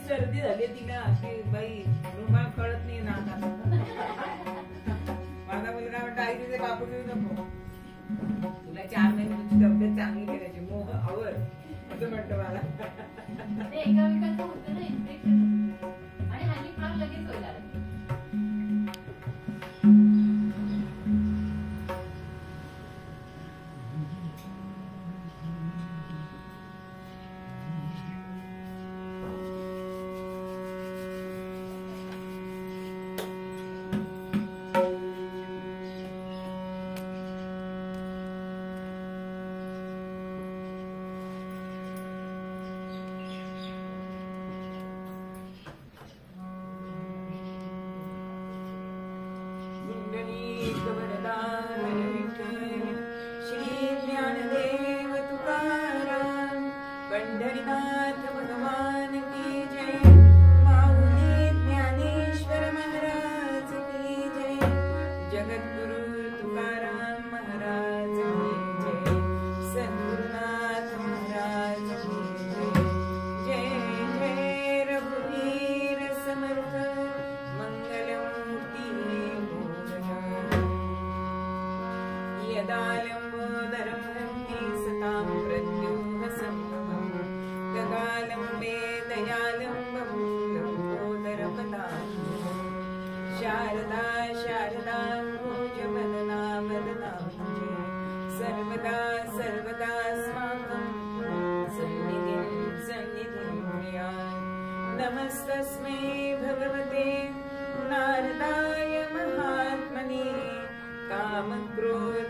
सर्दी झाली तिला की बाई रुमाल कळत नाही ना आता. माझा मुलगा म्हणतो आई तिथे बापू देऊ नको, तुला 4 महिने तुझी तब्येत चांगली करायची, मोह आवर असं म्हणतो मला. एकामेकांचं होतं ना इन्फेक्शन आणि हल्ली फार लगेच व्हायला लागलं. पंढरीनाथ भगवान की जय, माऊली ज्ञानेश्वर महाराज की जय, जगद्गुरु तुकाराम महाराज की जय, सद्गुरुनाथ महाराज की जय. जय जय रघुवीर समर्थ मंगलमूर्ती यदा लंबोदरं हन्ति सतां प्रत्युह सम्भवम् गगालम्बे दयालम्बं लम्बोदरपदाम्बुजम्. शारदा शारदा भोजवदना वदनाम्बुजे, सर्वदा सर्वदास्माकं सन्निधिं सन्निधिं कुर्यात्. नमस्तस्मै भगवते नारदाय महात्मने, कामक्रोधविहीनाय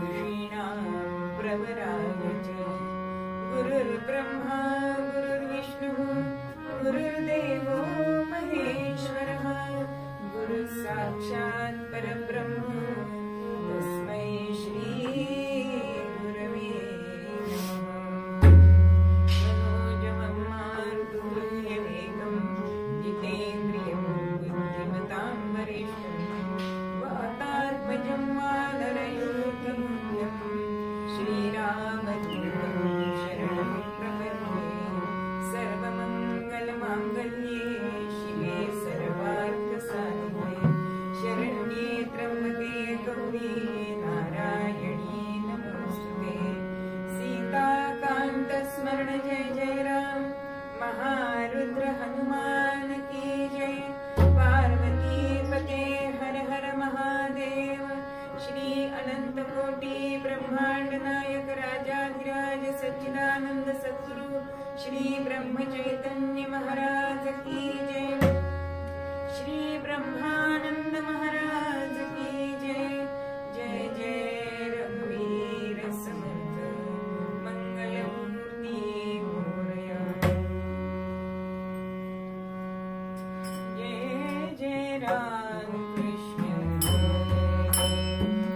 ऋषीणां प्रवराय च. गुरुर्ब्रह्मा गुरुर्विष्णुः गुरुर्देवो महेश्वरः, गुरुः साक्षात् परब्रह्म तस्मै श्री गुरवे नमः. मनोजवं मारुततुल्यवेगं जितेन्द्रियं बुद्धिमतां वरिष्ठं, वातात्मजं वानरयूथमुख्यं श्रीरामदूतं शरणं प्रपद्ये. सर्वमङ्गलमाङ्गल्ये शिवे सर्वार्थसाधिके, शरण्ये त्र्यम्बके गौरी नारायणी नमोस्तुते. सीताकान्तस्मरण जय जय राम, महारुद्र हनुमान की जय. पार्वती पते हर हर महादेव, श्री अनंत कोटि ब्रह्मांड नायक राजाधिराज सच्चिदानंद सद्गुरु श्री ब्रह्म चैतन्य महाराज की जय. श्री ब्रह्मानंद महाराज की जय. जय जय रघुवीर समर्थ मंगलमूर्ती मोरया. जय जय राम कृष्ण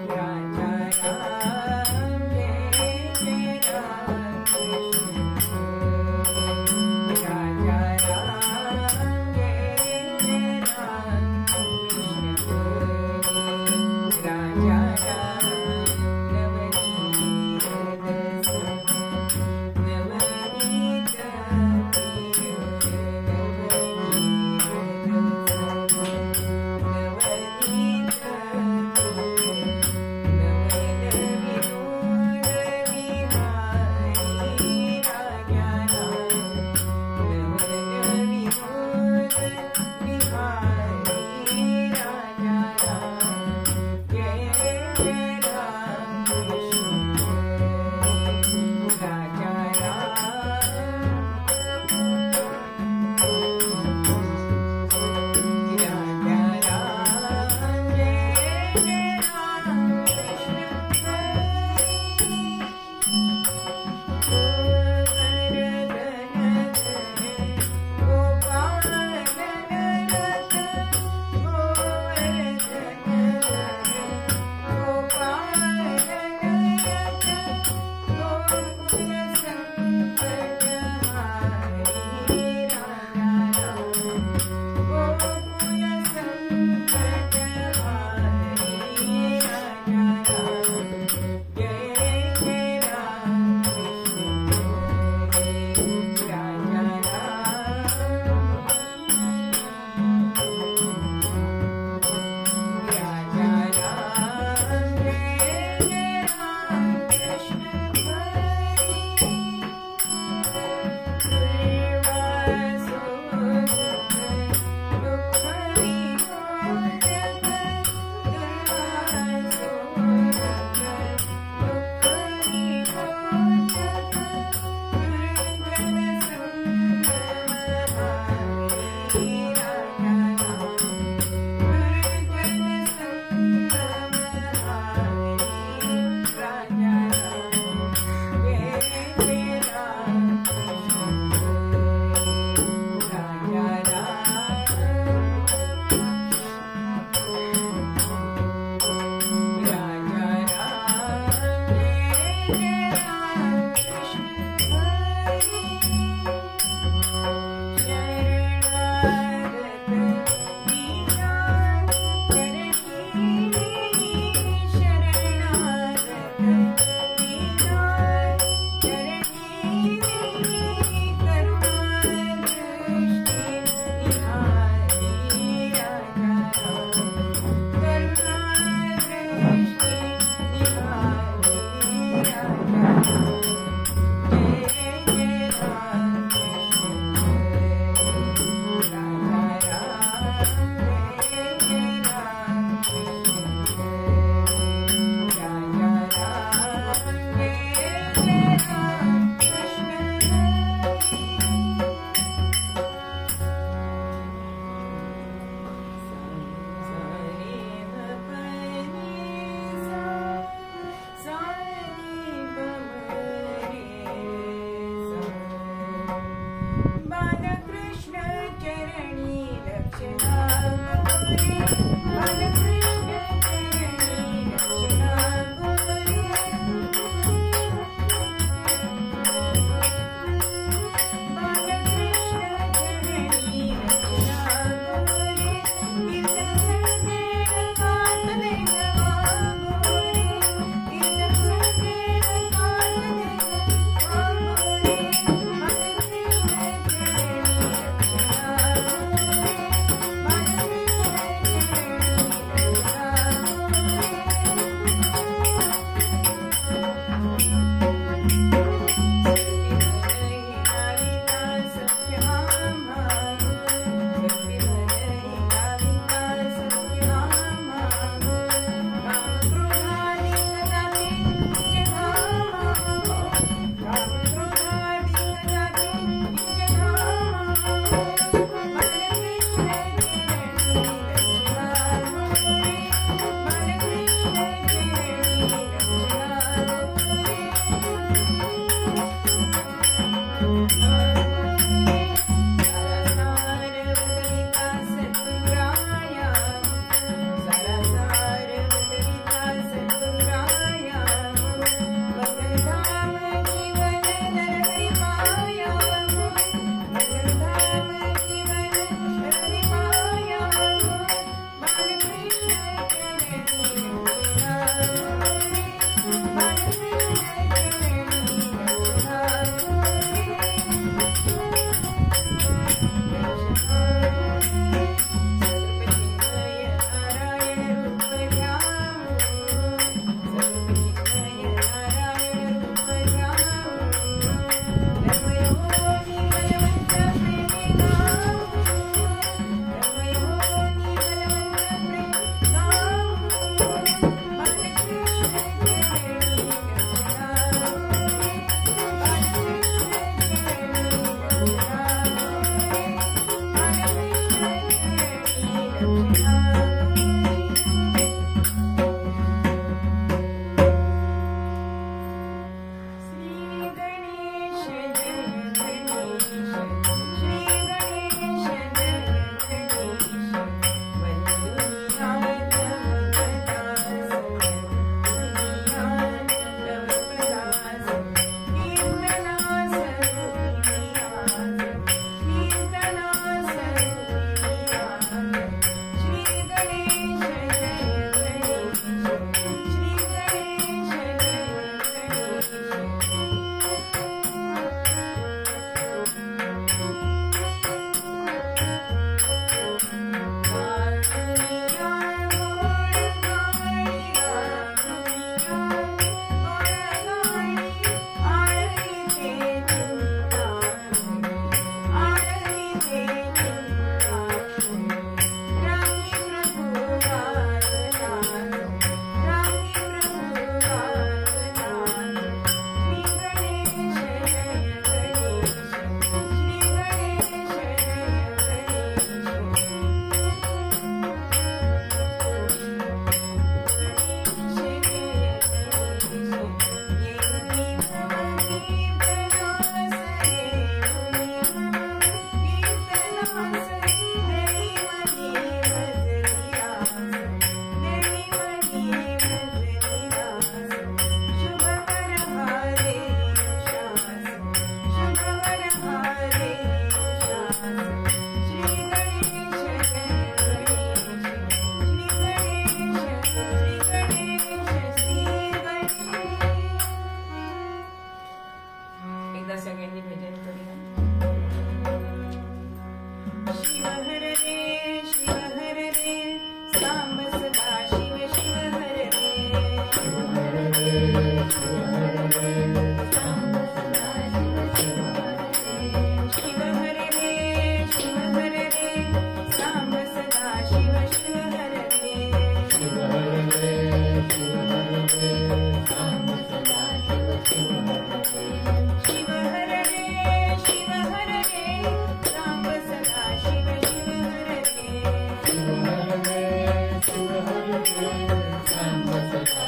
राजा राम, जय जय राम कृष्ण राजा राम, जय जय राम कृष्ण राजा राम. नवनीत नवनीत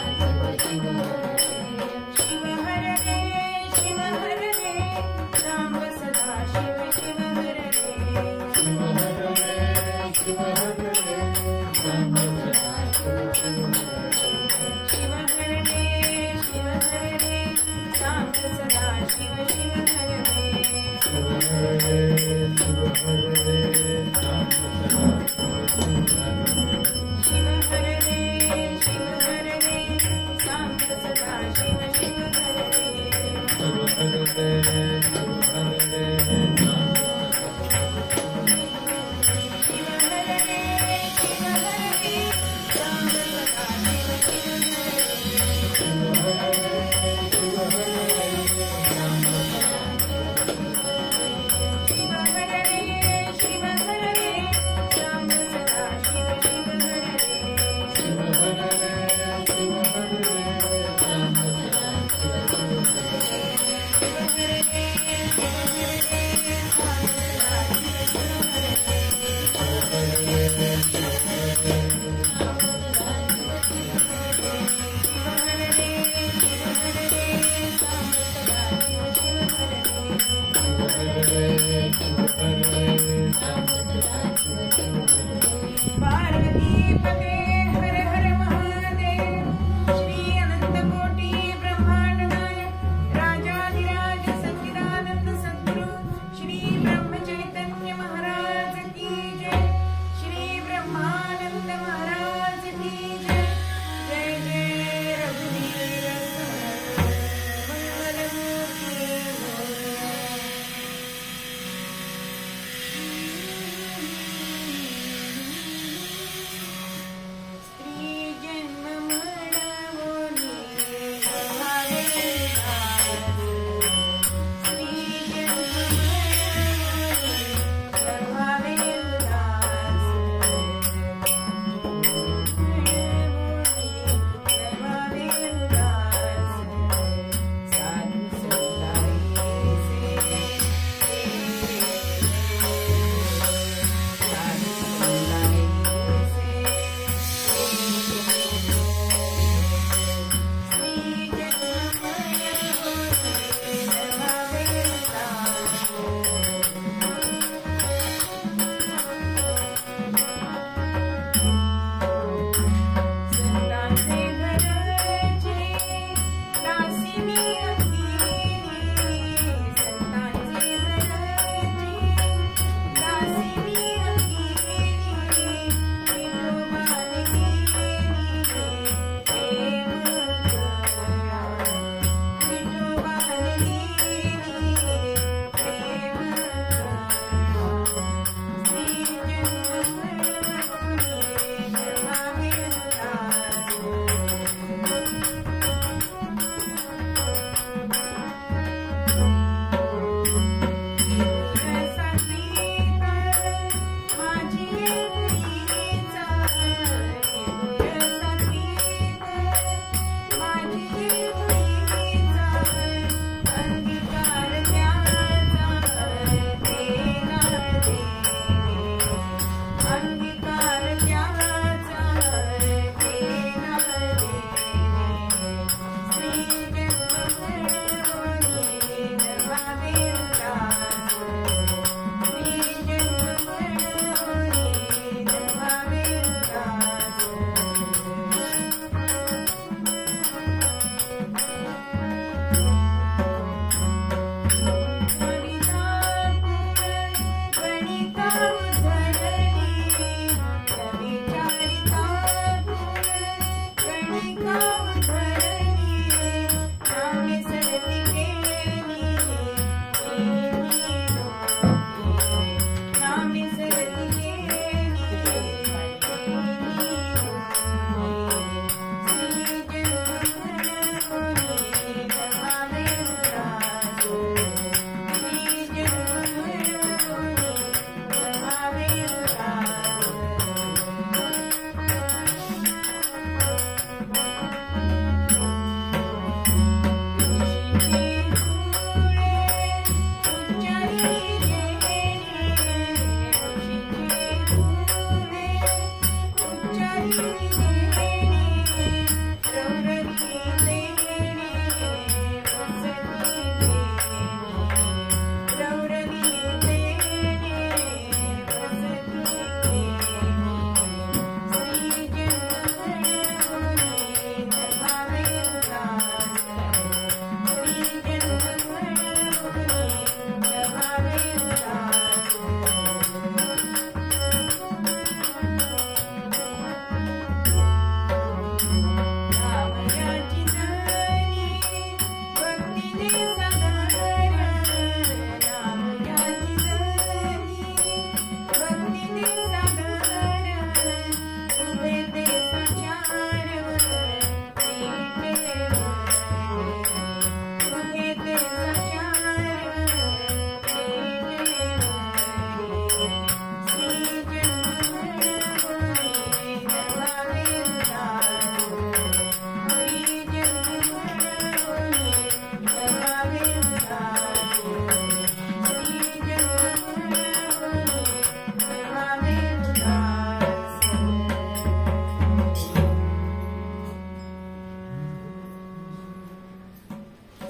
Ram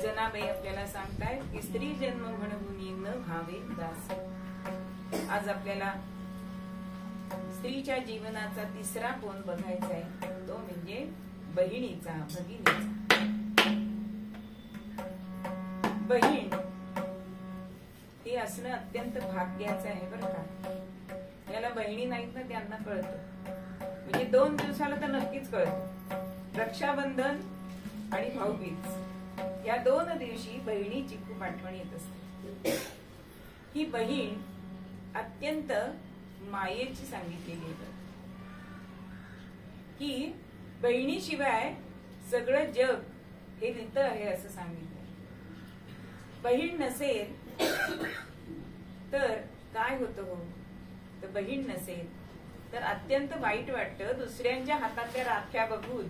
जनाबाई आपल्याला सांगतायत की स्त्री जन्म म्हणून न व्हावे दास. आज आपल्याला स्त्रीच्या जीवनाचा तिसरा कोण बघायचा आहे, तो म्हणजे बहिणीचा, भगिनीचा. बहीण ही असणं अत्यंत भाग्याचं आहे बरं का. याला बहिणी नाहीत ना त्यांना कळतं, म्हणजे 2 दिवसाला तर नक्कीच कळतं. रक्षाबंधन आणि भाऊबीज या 2 दिवशी बहिणीची खूप आठवण येत असते. ही बहीण अत्यंत मायेची सांगितलेली आहे की बहिणीशिवाय सगळं जग हे रित आहे असं सांगितलं. बहीण नसेल तर काय होतं हो, तर बहीण नसेल तर अत्यंत वाईट वाटतं. दुसऱ्यांच्या हातातल्या राख्या बघून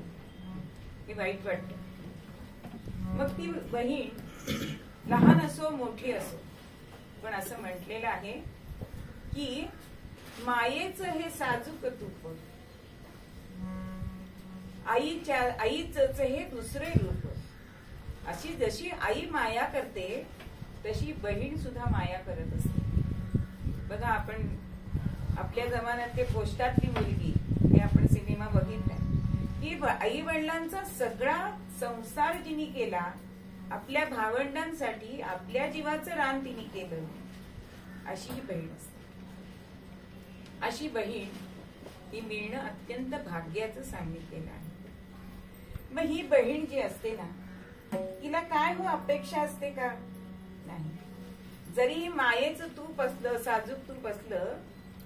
हे वाईट वाटतं. मग ती बहीण लहान असो मोठी असो, पण असं म्हटलेलं आहे की मायेच हे साजूक तूप, आईच हे दुसरे रूप. अशी जशी आई माया करते तशी बहीण सुद्धा माया करत असते. बघा, आपण आपल्या जमान्यात ते पोस्टातली मुलगी हे आपण सिनेमा बघितलाय की आई वडिलांचा सगळा संसार जिने केला, आपल्या भावंडांसाठी आपल्या जीवाचं रान तिने केलं, अशी ही बहीण असते. अशी बहीण ही मिळणं अत्यंत भाग्याचं सांगितलेलं आहे. मग ही बहीण जी असते ना, तिला काय हो अपेक्षा असते का? नाही. जरी मायेचं तूप असलं, साजूक तूप असलं,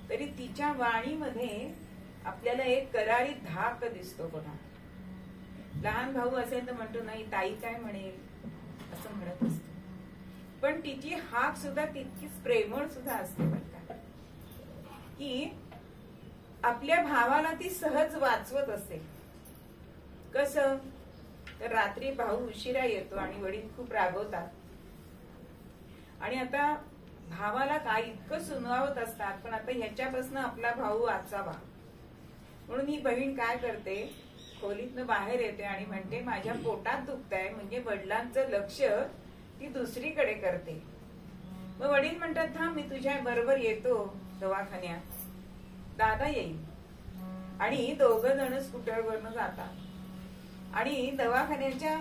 तरी तिच्या वाणीमध्ये आपल्याला एक करारी धाक दिसतो बघा. लहान भाऊ असेल तर म्हणतो नाही ताई काय म्हणेल असं म्हणत असतो, पण तिची हाक सुद्धा तितकीच प्रेमळ सुद्धा असते बरं का. की आपल्या भावाला ती सहज वाचवत असते. कसं तर रात्री भाऊ उशिरा येतो आणि वडील खूप रागवतात, आणि आता भावाला काय इतकं सुनवावत असतात, पण आता ह्याच्यापासून आपला भाऊ वाचावा म्हणून ही बहीण काय करते, खोलीतनं बाहेर येते आणि म्हणते माझ्या पोटात दुखतंय, म्हणजे वडिलांचं लक्ष ती दुसरीकडे करते. मग वडील म्हणतात थांब मी तुझ्या बरोबर येतो दवाखान्यात. दादा येईल आणि 2 जण स्कूटरवरनं जातात आणि दवाखान्याच्या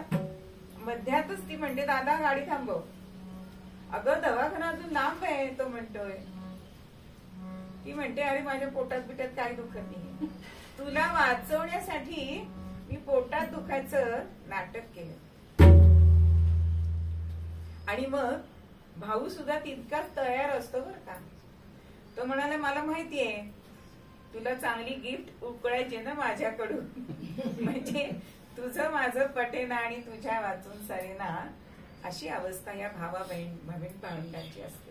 मध्यातच ती म्हणते दादा गाडी थांबव. अगं दवाखाना अजून लांब आहे तो म्हणतोय. ती म्हणते अरे माझ्या पोटात बिटात काही दुखत नाही, तुला वाचवण्यासाठी मी पोटात दुखत दुःखाचं नाटक केलं. आणि मग भाऊ सुद्धा तितकाच तयार असतो बर का. तो म्हणाला मला माहितीये तुला चांगली गिफ्ट उकळायची ना माझ्याकडून, म्हणजे तुझं माझं पटेना आणि तुझ्या वाचून सरेना, अशी अवस्था या भावीन भावंडांची असते.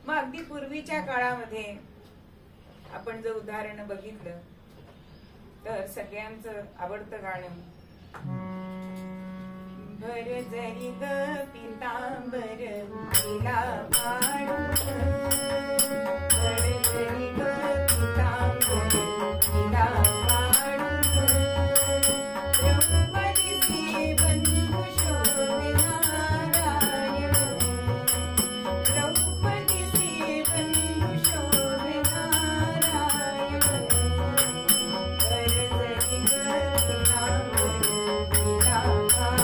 मग अगदी पूर्वीच्या काळामध्ये आपण जर उदाहरण बघितलं तर सगळ्यांचं आवडतं गाणं, भर जरी ग पितांबर तिला पाडून, भर जरी ग पितांबर तिला पाडून, द्रौपदीचे बंधू शोभे नारायण, द्रौपदीचे बंधू शोभे नारायण, भर जरी ग पितांबर तिला पाडून,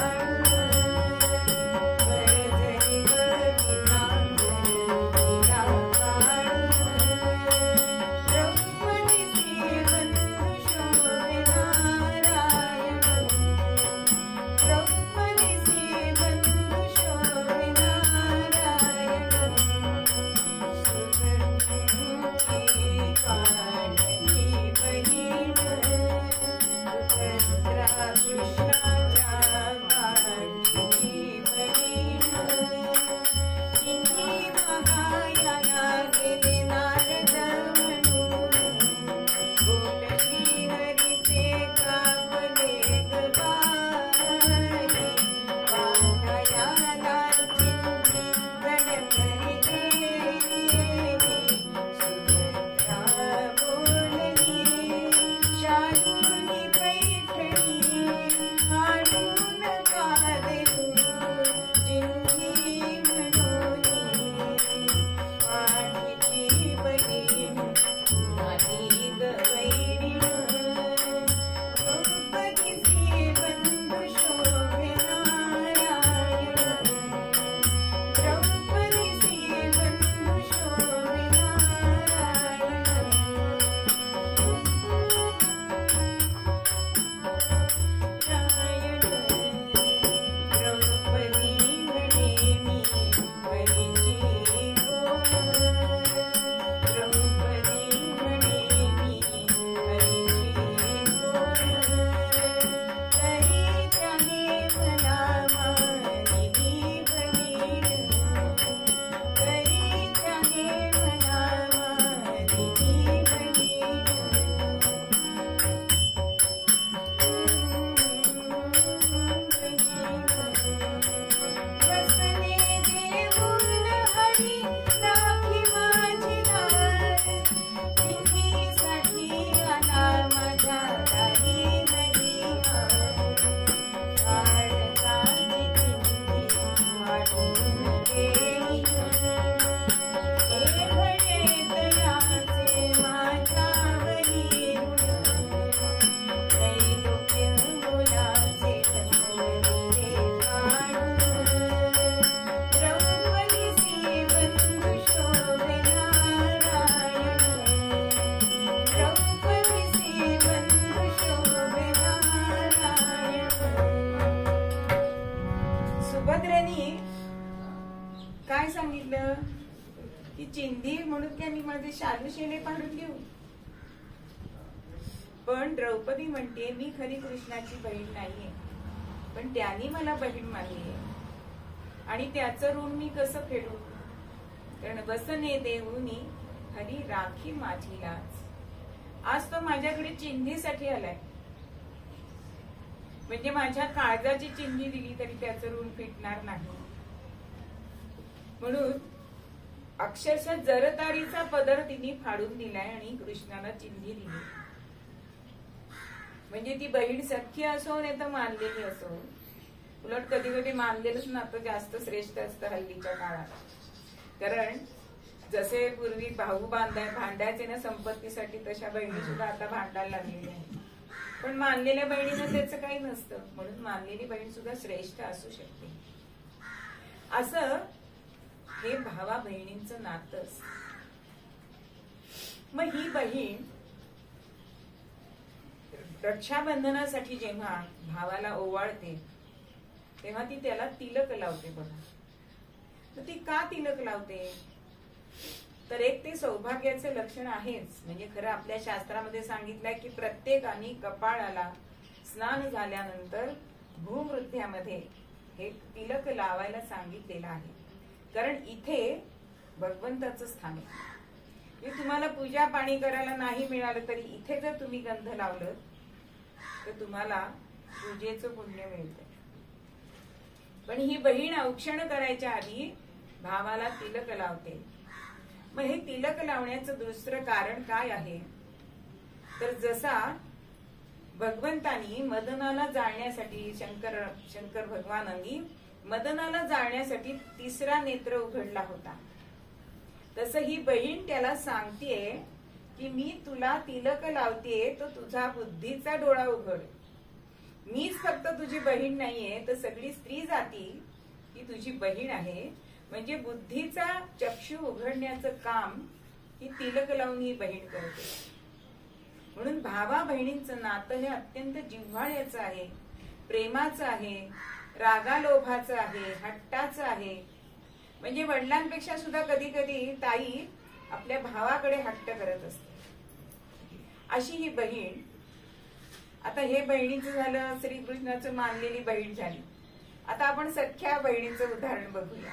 काय सांगितलं की चिंधी म्हणून की मी माझे शालू शेले पाडून घेऊ. पण द्रौपदी म्हणते मी खरी कृष्णाची बहीण नाहीये, पण त्यांनी मला बहीण मानलीये आणि त्याचं ऋण मी कसं फेडू. कारण बसने देऊनी हरी राखी माझी लाज. आज तो माझ्याकडे चिंधीसाठी आलाय, म्हणजे माझ्या काळजाची चिंधी दिली तरी त्याचं ऋण फिटणार नाही. म्हणून अक्षरशः जरतारीचा पदर तिने फाडून दिलाय आणि कृष्णाला चिंधी दिली. म्हणजे ती बहीण सख्य असो नाही तर मानलेली असो, उलट कधी कधी मानलेलंच नातं जास्त श्रेष्ठ असतं हल्लीच्या काळात. कारण जसे पूर्वी भाऊ भांडायचे ना संपत्तीसाठी, तशा बहिणी सुद्धा आता भांडायला लागलेल्या आहेत. पण मानलेल्या बहिणीनं त्याचं काही नसतं, म्हणून मानलेली बहीण सुद्धा श्रेष्ठ असू शकते. असं हे भावा बहिणींचं नातं. मग ही बहीण रक्षाबंधनासाठी जेव्हा भावाला ओवाळते तेव्हा ती त्याला तिलक लावते बघा. तर ती का तिलक लावते? तर एक ते सौभाग्याचे लक्षण आहेच. म्हणजे खरं आपल्या शास्त्रामध्ये सांगितलंय की प्रत्येकाने कपाळाला स्नान झाल्यानंतर भूमृत्यामध्ये हे तिलक लावायला सांगितलेलं आहे. कारण इथे भगवंताचं स्थान आहे. हे तुम्हाला पूजा पाणी करायला नाही मिळालं तरी इथे जर तुम्ही गंध लावलं तर तुम्हाला पूजेचं पुण्य मिळतं. पण ही बहीण औक्षण करायच्या आधी भावाला तिलक लावते. मग हे तिलक लावण्याचं दुसरं कारण काय आहे? तर जसा भगवंतानी मदनाला जाळण्यासाठी शंकर भगवानांनी मदनाला जाळण्यासाठी तिसरा नेत्र उघडला होता, तसं ही बहीण त्याला सांगतेय की मी तुला तिलक लावतेय तर तुझा बुद्धीचा डोळा उघड. मीच फक्त तुझी बहीण नाहीये तर सगळी स्त्री जाती ही तुझी बहीण आहे. म्हणजे बुद्धीचा चक्षु उघडण्याचं काम ही तिलक लावून ही बहीण करते. म्हणून भावा बहिणींचं नातं हे अत्यंत जिव्हाळ्याचं आहे, प्रेमाचं आहे, रागालोभाचं आहे, हट्टाचं आहे. म्हणजे वडिलांपेक्षा सुद्धा कधी कधी ताई आपल्या भावाकडे हट्ट करत असते. अशी ही बहीण. आता हे बहिणीचं झालं, श्रीकृष्णाचं मानलेली बहीण झाली. आता आपण सख्या बहिणीचं उदाहरण बघूया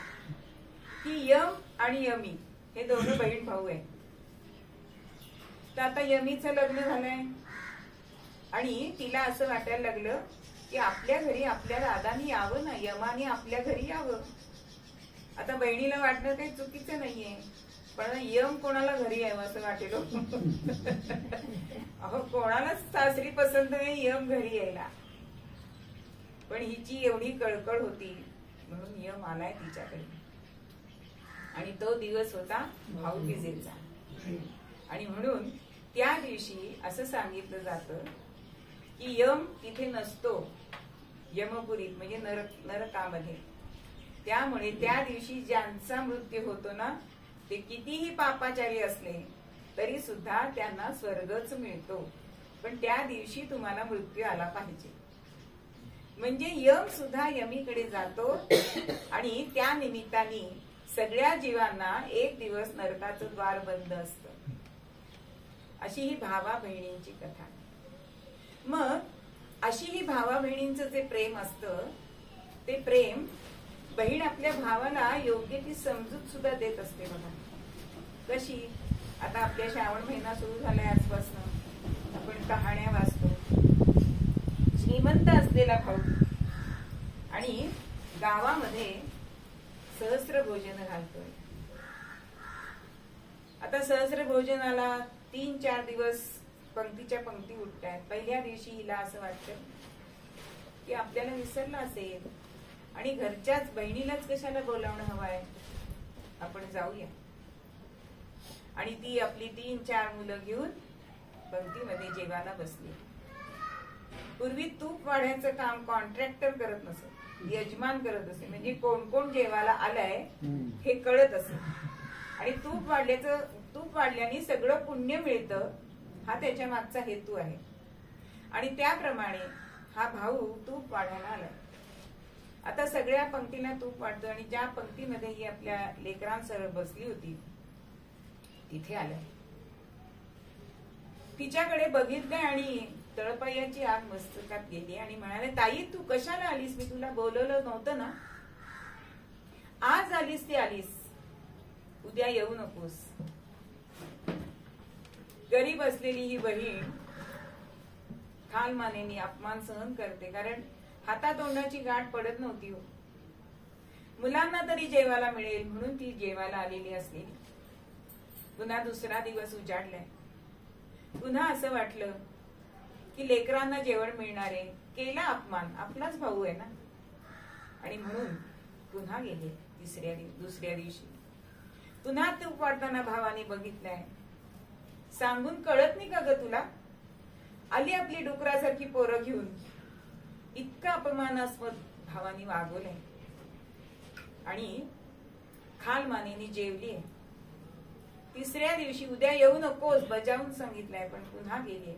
की यम आणि यमी हे दोघं बहीण भाऊ आहेत. तर आता यमीचं लग्न झालंय आणि तिला असं वाटायला लागलं की आपल्या घरी आपल्या दादानी यावं ना, यमाने आपल्या घरी यावं. आता बहिणीला वाटणं काही चुकीचं नाहीये, पण यम कोणाला घरी यावं असं वाटेल. अहो कोणालाच सासरी पसंत नाही यम घरी यायला. पण हिची एवढी कळकळ होती म्हणून यम आलाय तिच्याकडे. आणि तो दिवस होता भाऊबीजेचा. आणि म्हणून त्या दिवशी असं सांगितलं जातं की यम तिथे नसतो यमपुरीत, म्हणजे नरकामध्ये. त्यामुळे त्या दिवशी ज्यांचा मृत्यू होतो ना ते कितीही पापाचारी असले तरी सुद्धा त्यांना स्वर्गच मिळतो. पण त्या दिवशी तुम्हाला मृत्यू आला पाहिजे. म्हणजे यम सुद्धा यमीकडे जातो आणि त्या निमित्ताने सगळ्या जीवांना एक दिवस नरकाचं द्वार बंद असतं. अशी ही भावा बहिणींची कथा. मग अशी ही भावा बहिणींचं जे प्रेम असतं ते प्रेम बहीण आपल्या भावाला योग्य ती समजूत सुद्धा देत असते बघा. कशी? आता आपल्या श्रावण महिना सुरू झालाय आजपासून आपण कहाण्या वाचतो. श्रीमंत असलेला भाऊ आणि गावामध्ये सहस्र भोजन घालतोय. आता सहस्र भोजनाला 3-4 दिवस पंक्तीच्या पंक्ती उठतायत. पहिल्या दिवशी हिला असं वाटतं की आपल्याला विसरलं असेल आणि घरच्याच बहिणीलाच कशाला बोलावणं हवंय, आपण जाऊया. आणि ती आपली 3-4 मुलं घेऊन पंक्तीमध्ये जेवायला बसली. पूर्वी तूप वाढायचं काम कॉन्ट्रॅक्टर करत नसत, यजमान करत असे. म्हणजे कोण कोण जेवायला आलाय हे कळत असे. आणि तूप वाढल्याने सगळं पुण्य मिळतं हा त्याच्या मागचा हेतू आहे. आणि त्याप्रमाणे हा भाऊ तूप वाढायला आलाय. आता सगळ्या पंक्तीला तूप वाढतं आणि ज्या पंक्तीमध्ये ही आपल्या लेकरांसह बसली होती तिथे आलाय. तिच्याकडे बघितलं आणि तळपायाची आग मस्तकात गेली आणि म्हणाले, ताई तू कशाला आलीस? मी तुला बोलवलं नव्हतं ना. आज आलीस ती आलीस, उद्या येऊ नकोस. गरीब असलेली ही बहीण खालमानेनी अपमान सहन करते. कारण हातातोंडाची गाठ पडत नव्हती हो. मुलांना तरी जेवायला मिळेल म्हणून ती जेवायला आलेली असली. पुन्हा दुसरा दिवस उजाडलाय. पुन्हा असं वाटलं की लेकरांना जेवण मिळणार आहे. केला अपमान, आपलाच भाऊ आहे ना. आणि म्हणून पुन्हा गेले. दुसऱ्या दिवशी पुन्हा तूप वाढताना भावाने बघितलंय. सांगून कळत नाही का ग तुला? आली आपली डुकरासारखी पोरं घेऊन. इतका अपमानास्पद भावानी वागवलंय. आणि खालमानेनी जेवलीय. तिसऱ्या दिवशी उद्या येऊ नकोस बजावून सांगितलंय पण पुन्हा गेलीय.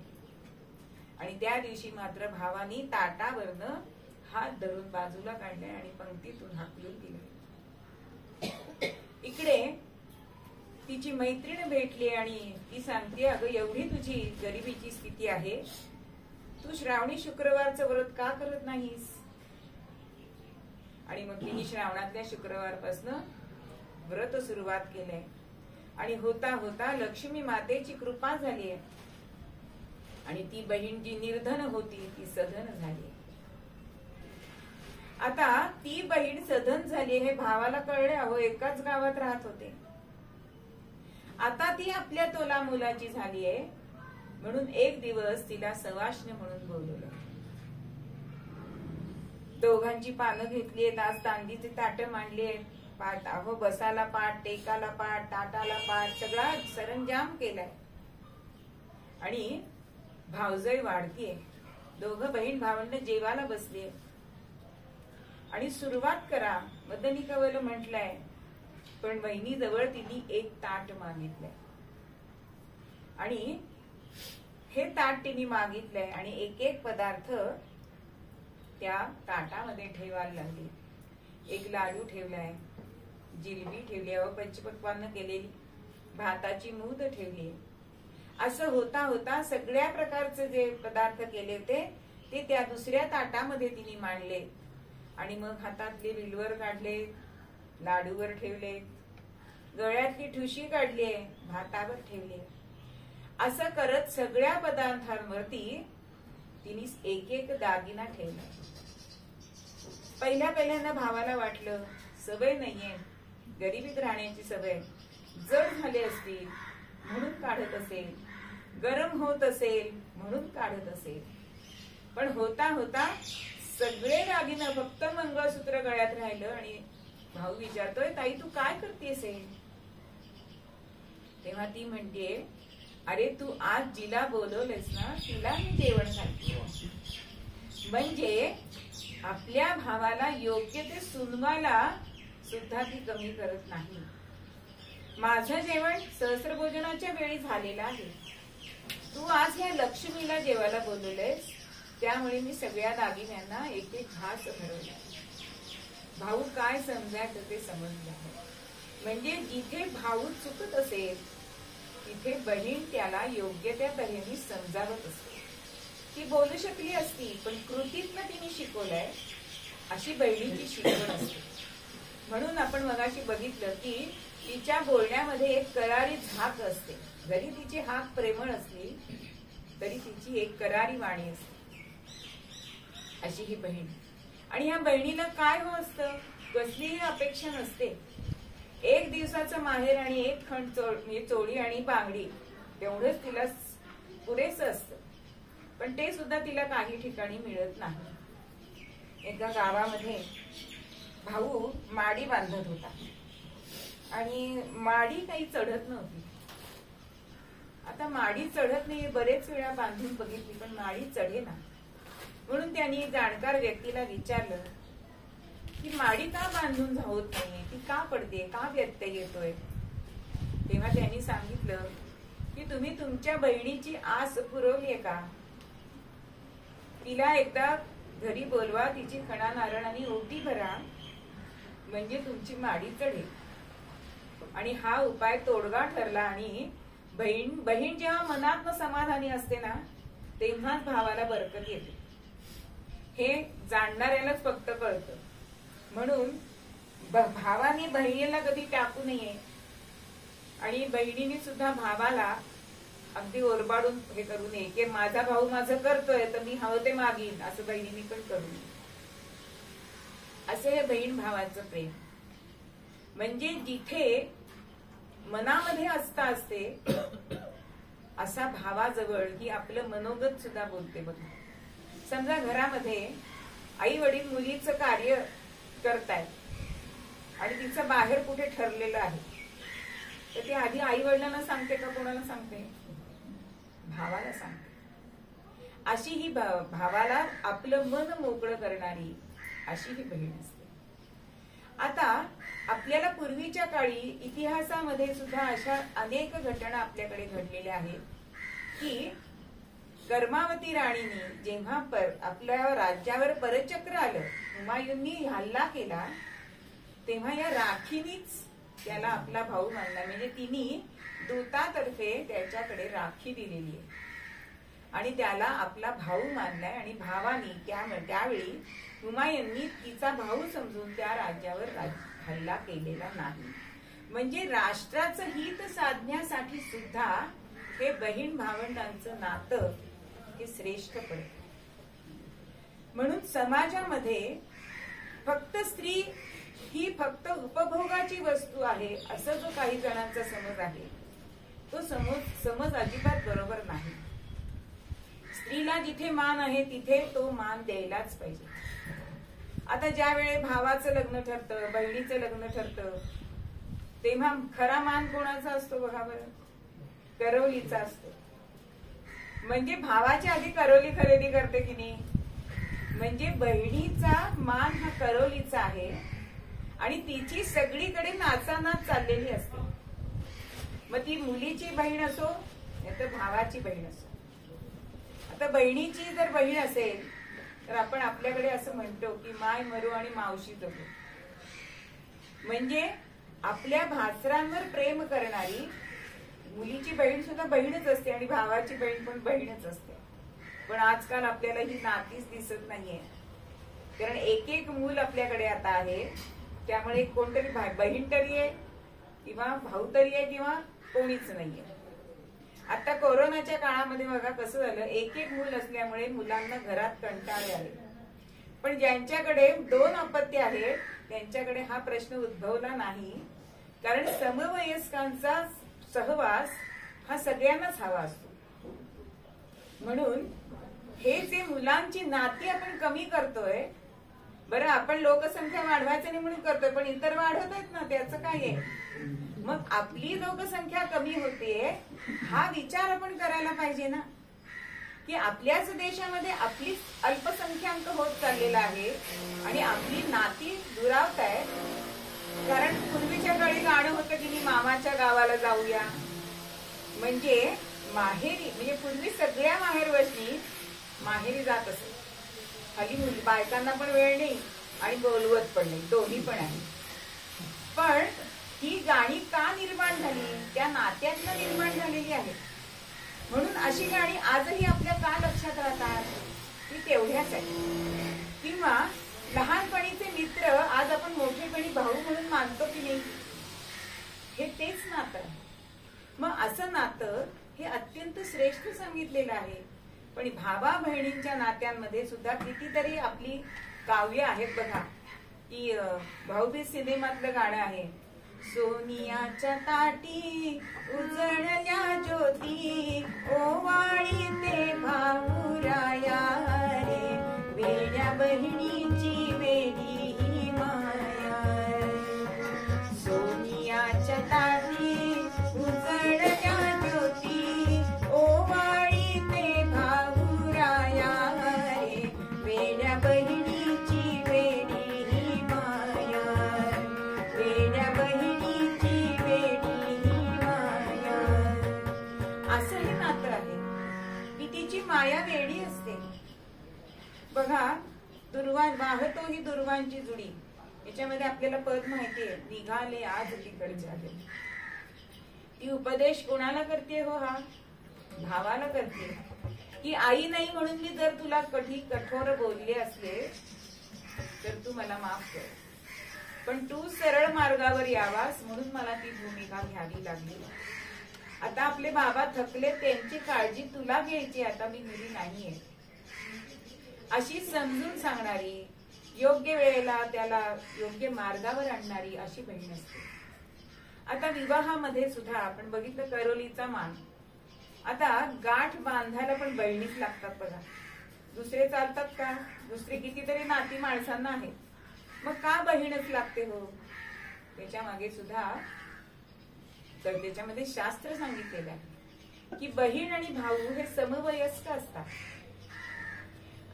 आणि त्या दिवशी मात्र भावानी ताटावरनं हात धरून बाजूला काढले आणि पंक्तीतून हाकलून दिले. इकडे तिची मैत्रीण भेटली आणि ती सांगते, अगं एवढी तुझी गरिबीची स्थिती आहे, तू श्रावणी शुक्रवारचं व्रत का करत नाहीस? आणि मग तिने श्रावणातल्या शुक्रवारपासून व्रत सुरुवात केलंय आणि होता होता लक्ष्मी मातेची कृपा झाली आणि ती बहीण जी निर्धन होती ती सधन झाली. आता ती बहीण सधन झाली हे भावाला कळले. अहो, एकाच गावात राहत होते, आता ती आपल्या तोला मुलाची झाली आहे म्हणून एक दिवस तिला सवाष्ण म्हणून बोलवलं. दोघांची पानं घेतलीत, आज तांदीचे ताट मांडलीत, पाट अहो बसाला पाट, टेकाला पाट, ताटाला पाट, सगळा सरंजाम केलाय आणि भावजय वाढतीये. दोघं बहीण भावंड जेवायला बसले आणि सुरुवात करा मदनी कवल म्हटलंय, पण बहिणी जवळ तिने एक ताट मागितलंय आणि हे ताट तिने मागितलंय आणि एक एक पदार्थ त्या ताटामध्ये ठेवायला लागले. एक लाडू ठेवलाय, जिलबी ठेवली, पंचपक्वान्न केलेली, भाताची मूद ठेवली. असं होता होता सगळ्या प्रकारचे जे पदार्थ केले होते ते त्या दुसऱ्या ताटामध्ये तिने मांडले आणि मग हातातले विलवर काढले, लाडूवर ठेवले, गळ्यातली ठुशी काढली, भातावर ठेवले. असं करत सगळ्या पदार्थांवरती तिने एक एक दागिना ठेवला. पहिल्यांदा भावाला वाटलं सवय नाहीये, गरिबीत राहण्याची सवय, जड झाले असतील म्हणून काढत असेल, गरम होत असेल म्हणून काढत असेल. पण होता होता सगळे दागिनं फक्त मंगळसूत्र गळ्यात राहिलं आणि भाऊ विचारतोय, ताई तू काय करतेस? तेव्हा ती म्हणते, अरे तू आज जिला बोलवलेस ना तिला मी जेवण घालते. म्हणजे आपल्या भावाला योग्य ते सुनवायला सुद्धा ती कमी करत नाही. माझं जेवण सहस्त्रभोजनाच्या वेळी झालेलं आहे, तू आज ह्या लक्ष्मीला जेवायला बोलवलेस त्यामुळे मी सगळ्या दागिन्यांना एक एक घास भरवला. भाऊ काय समजायचं ते समजलं. म्हणजे जिथे भाऊ चुकत असेल तिथे बहीण त्याला योग्य त्या तऱ्हेने समजावत असते. ती बोलू शकली असती पण कृतीतनं तिने शिकवलंय अशी बहिणीची शिकवण असते. म्हणून आपण मगाशी बघितलं की तिच्या बोलण्यामध्ये एक करारी झाक असते. जरी तिची हाक प्रेमळ असली तरी तिची एक करारी वाणी असते. अशी ही बहीण. आणि ह्या बहिणीला काय हो असतं, कसलीही अपेक्षा नसते. एक दिवसाचं माहेर आणि एक खंड चोळी आणि बांगडी एवढंच तिला पुरेसं असतं. पण ते सुद्धा तिला काही ठिकाणी मिळत नाही. एका गावामध्ये भाऊ माडी बांधत होता आणि माडी काही चढत नव्हती. आता माडी चढत नाही, बरेच वेळा बांधून बघितली पण माडी चढेना. म्हणून त्यांनी जाणकार व्यक्तीला विचारलं की माडी का बांधून होत नाहीये, ती का पडते, का व्यत्यय येतोय? तेव्हा त्यांनी सांगितलं की तुम्ही तुमच्या बहिणीची आस पुरवलीये का? तिला एकदा घरी बोलवा, तिची खणा नारळ आणि ओटी भरा, म्हणजे तुमची माडी चढेल. आणि हा उपाय तोडगा ठरला आणि बहीण जेव्हा मनात समाधानी असते ना तेव्हाच भावाला बरकत येते. हे जाणणाऱ्यालाच फक्त कळतं. म्हणून भावाने बहिणीला कधी टाकू नये आणि बहिणीने सुद्धा भावाला अगदी ओरबाडून हे करू नये की माझा भाऊ माझं करतोय तर मी हवं ते मागीन, असं बहिणीने पण करू नये. असे हे बहीण भावाचं प्रेम. म्हणजे जिथे मनामध्ये आस्था असते असा भावाजवळ ही आपलं मनोगत सुद्धा बोलते. बघा, समजा घरामध्ये आई वडील मुलीचं कार्य करतायत आणि तिचं बाहेर कुठे ठरलेलं आहे, तर ती आधी आई वडिलांना सांगते का कोणाला सांगते? भावाला सांगते. अशी ही भावाला आपलं मन मोकळं करणारी अशी ही बहीण असते. आता आपल्याला पूर्वीच्या काळी इतिहासामध्ये सुद्धा अशा अनेक घटना आपल्याकडे घडलेल्या आहेत की कर्मावती राणीने जेव्हा आपल्या राज्यावर परचक्र आलं, हुमायूननी हल्ला केला, तेव्हा या राखीनीच त्याला आपला भाऊ मानला. म्हणजे तिने दूतातर्फे त्याच्याकडे राखी दिलेली आहे आणि त्याला आपला भाऊ मानलाय. आणि भावानी त्यावेळी हुमायूननी तिचा भाऊ समजून त्या राज्यावर हल्ला केलेला नाही. म्हणजे राष्ट्राचं हित साधण्यासाठी सुद्धा हे बहीण भावंडांचं नातं हे श्रेष्ठ पडतं. म्हणून समाजामध्ये फक्त स्त्री ही फक्त उपभोगाची वस्तू आहे असं जो काही जणांचा समज आहे, तो समज अजिबात बरोबर नाही. स्त्रीला जिथे मान आहे तिथे तो मान द्यायलाच पाहिजे. आता ज्या वेळे भावाचं लग्न ठरतं, बहिणीचं लग्न ठरतं, तेव्हा खरा मान कोणाचा असतो बघा बरं? करवलीचा असतो. म्हणजे भावाच्या आधी करवली खरेदी करते की नाही? म्हणजे बहिणीचा मान हा करवलीचा आहे आणि तिची सगळीकडे नाचानाच चाललेली असते. मग ती मुलीची बहीण असो नाही तर भावाची बहीण असो. आता बहिणीची जर बहीण असेल तर आपण आपल्याकडे असं म्हणतो की माय मरू आणि मावशी जगू. म्हणजे आपल्या भासरांवर प्रेम करणारी मुलीची बहीण सुद्धा बहीणच असते आणि भावाची बहीण पण बहीणच असते. पण आजकाल आपल्याला ही नातीच दिसत नाहीये, कारण एक एक मूल आपल्याकडे आता आहे. त्यामुळे कोणतरी बहीण तरी आहे किंवा भाऊ तरी आहे किंवा कोणीच नाहीये. आता कोरोनाच्या काळामध्ये बघा कसं झालं, एक एक मूल असल्यामुळे मुलांना घरात कंटाळे आले. पण ज्यांच्याकडे 2 अपत्य आहेत त्यांच्याकडे हा प्रश्न उद्भवला नाही, कारण समवयस्कांचा सहवास हा सगळ्यांनाच हवा असतो. म्हणून हे जे मुलांची नाती आपण कमी करतोय, बरं आपण लोकसंख्या वाढवायचं नाही म्हणून करतोय, पण इतर वाढवत आहेत ना, त्याचं काय आहे? मग आपली लोकसंख्या कमी होते हा विचार आपण करायला पाहिजे ना, की आपल्याच देशामध्ये आपली अल्पसंख्याक होत चाललेला आहे आणि आपली नाती दुरावत आहे. कारण पूर्वीच्या काळी गाणं होतं की मी मामाच्या गावाला जाऊया. म्हणजे माहेरी, म्हणजे पूर्वी सगळ्या माहेरवशनी माहेरी जात असे. हल्ली बायकांना पण वेळ नाही आणि बोलवत पण नाही, दोन्ही पण आहे. पण ही गाणी का निर्माण झाली? त्या नात्यातनं निर्माण झालेली आहेत. म्हणून अशी गाणी आजही आपल्या का लक्षात राहतात? ती तेवढ्याच आहे. किंवा लहानपणीचे मित्र आज आपण मोठेपणी भाऊ म्हणून मानतो की नाही? हे तेच नातं आहे. मग असं नातं हे अत्यंत श्रेष्ठ सांगितलेलं आहे. पण भावा बहिणींच्या नात्यांमध्ये सुद्धा कितीतरी आपली काव्य आहेत बघा. की भाऊबीज सिनेमातलं गाणं आहे, सोनियाच्या ताटी उजळल्या ज्योती ओवाळी ते भाऊराया रे, वेड्या बहिणीची वेडी ही माया. सोनियाच्या ताटी उजळल्या ज्योती ओवाळी ते भाऊराया रे, वेड्या बहिणीची वेडी ही माया. वेड्या बहिणीची वेडी ही माया. असं हे नातं आहे की तिची माया वेडी असते. बघा, दुर्वान वाहतो ही दुर्वांची जुडी, याच्यामध्ये आपल्याला पद माहितीये, निघाले आज तिकडचे आले. ती उपदेश कोणाला करते हो? हा भावाला करते की आई नाही म्हणून मी जर तुला कधी कठोर बोलले असले तर तू मला माफ कर, पण तू सरळ मार्गावर यावास म्हणून मला ती भूमिका घ्यावी लागली. आता आपले बाबा थकले, त्यांची काळजी तुला घ्यायची, आता मी मुली नाहीये अशी समजून सांगणारी, योग्य वेळेला त्याला योग्य मार्गावर आणणारी अशी बहीण असते. आता विवाहामध्ये सुद्धा आपण बघितलं करवलीचा मान. आता गाठ बांधायला पण बहिणीच लागतात बघा. दुसरे चालतात का? दुसरे कितीतरी नाती माणसांना आहेत, मग का बहीणच लागते हो? त्याच्या मागे सुद्धा तर त्याच्यामध्ये शास्त्र सांगितलेलं आहे की बहीण आणि भाऊ हे समवयस्क असतात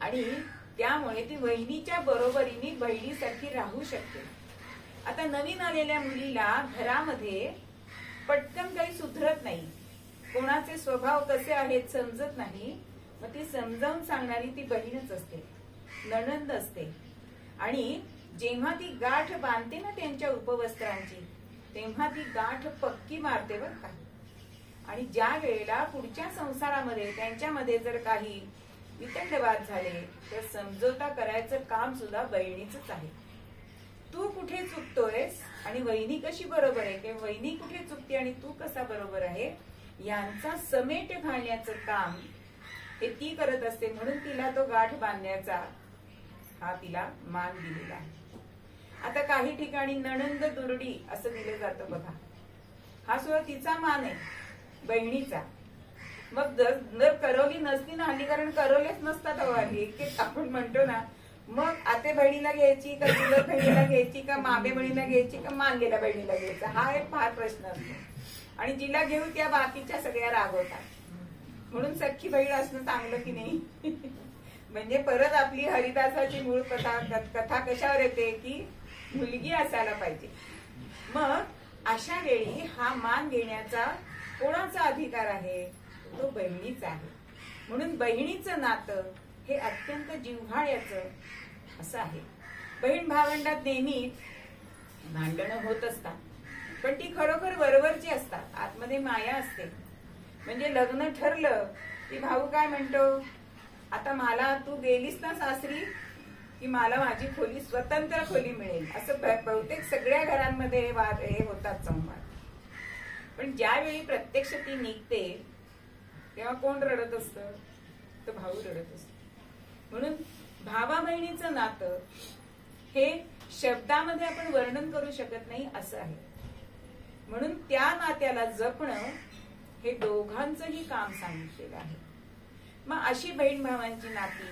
आणि त्यामुळे ती बहिणीच्या बरोबरीने बहिणीसारखी राहू शकते. आता नवीन आलेल्या मुलीला घरामध्ये पटकन काही सुधरत नाही, कोणाचे स्वभाव कसे आहेत समजत नाही, मग ती समजावून सांगणारी ती बहीणच असते, नणंद असते. आणि जेव्हा ती गाठ बांधते ना त्यांच्या उपवस्त्रांची, तेव्हा ती गाठ पक्की मारते बरं का. आणि ज्या वेळेला पुढच्या संसारामध्ये त्यांच्यामध्ये जर काही वितंडवाद झाले तर समजोता करायचं काम सुद्धा बहिणीच आहे. तू कुठे चुकतोयस आणि वहिनी कशी बरोबर आहे, किंवा वहिनी कुठे चुकते आणि तू कसा बरोबर आहे, यांचा समेट घालण्याचं काम हे ती करत असते. म्हणून तिला तो गाठ बांधण्याचा हा तिला मान दिलेला आहे. आता काही ठिकाणी नणंद दुरडी असं दिलं जातं बघा, हा सुद्धा तिचा मान आहे, बहिणीचा. मग जर करवली नसती ना हल्ली, कारण करवलेच नसतात हल्ली, आपण म्हणतो ना, मग आते बहिणीला घ्यायची का चुलत बहिणीला घ्यायची का मामे बहिणीला घ्यायची का मानलेल्या बहिणीला घ्यायचा, हा एक फार प्रश्न असतो. आणि जिला घेऊ त्या बाकीच्या सगळ्या रागवतात. म्हणून सख्खी बहीण असणं चांगलं की नाही. म्हणजे परत आपली हरिदासाची मूळ कथा कशावर येते की मुलगी असायला पाहिजे. मग अशा वेळी हा मान घेण्याचा कोणाचा अधिकार आहे, तो बहिणीचा आहे. म्हणून बहिणीचं नातं हे अत्यंत जिव्हाळ्याचं असं आहे. बहीण भावंडात नेहमी भांडणं होत असतात, पण ती खरोखर वरवरची असतात, आतमध्ये माया असते. म्हणजे लग्न ठरलं की भाऊ काय म्हणतो, आता मला तू गेलीस ना सासरी की मला माझी खोली, स्वतंत्र खोली मिळेल, असं बहुतेक सगळ्या घरांमध्ये हे होतात संवाद. पण ज्यावेळी प्रत्यक्ष ती निघते तेव्हा कोण रडत असतं, तर भाऊ रडत असतो. म्हणून भावा बहिणीचं नातं हे शब्दामध्ये आपण वर्णन करू शकत नाही असं आहे. म्हणून त्या नात्याला जपणं हे दोघांचंही काम सांगितलेलं आहे. मग अशी बहीण भावांची नाती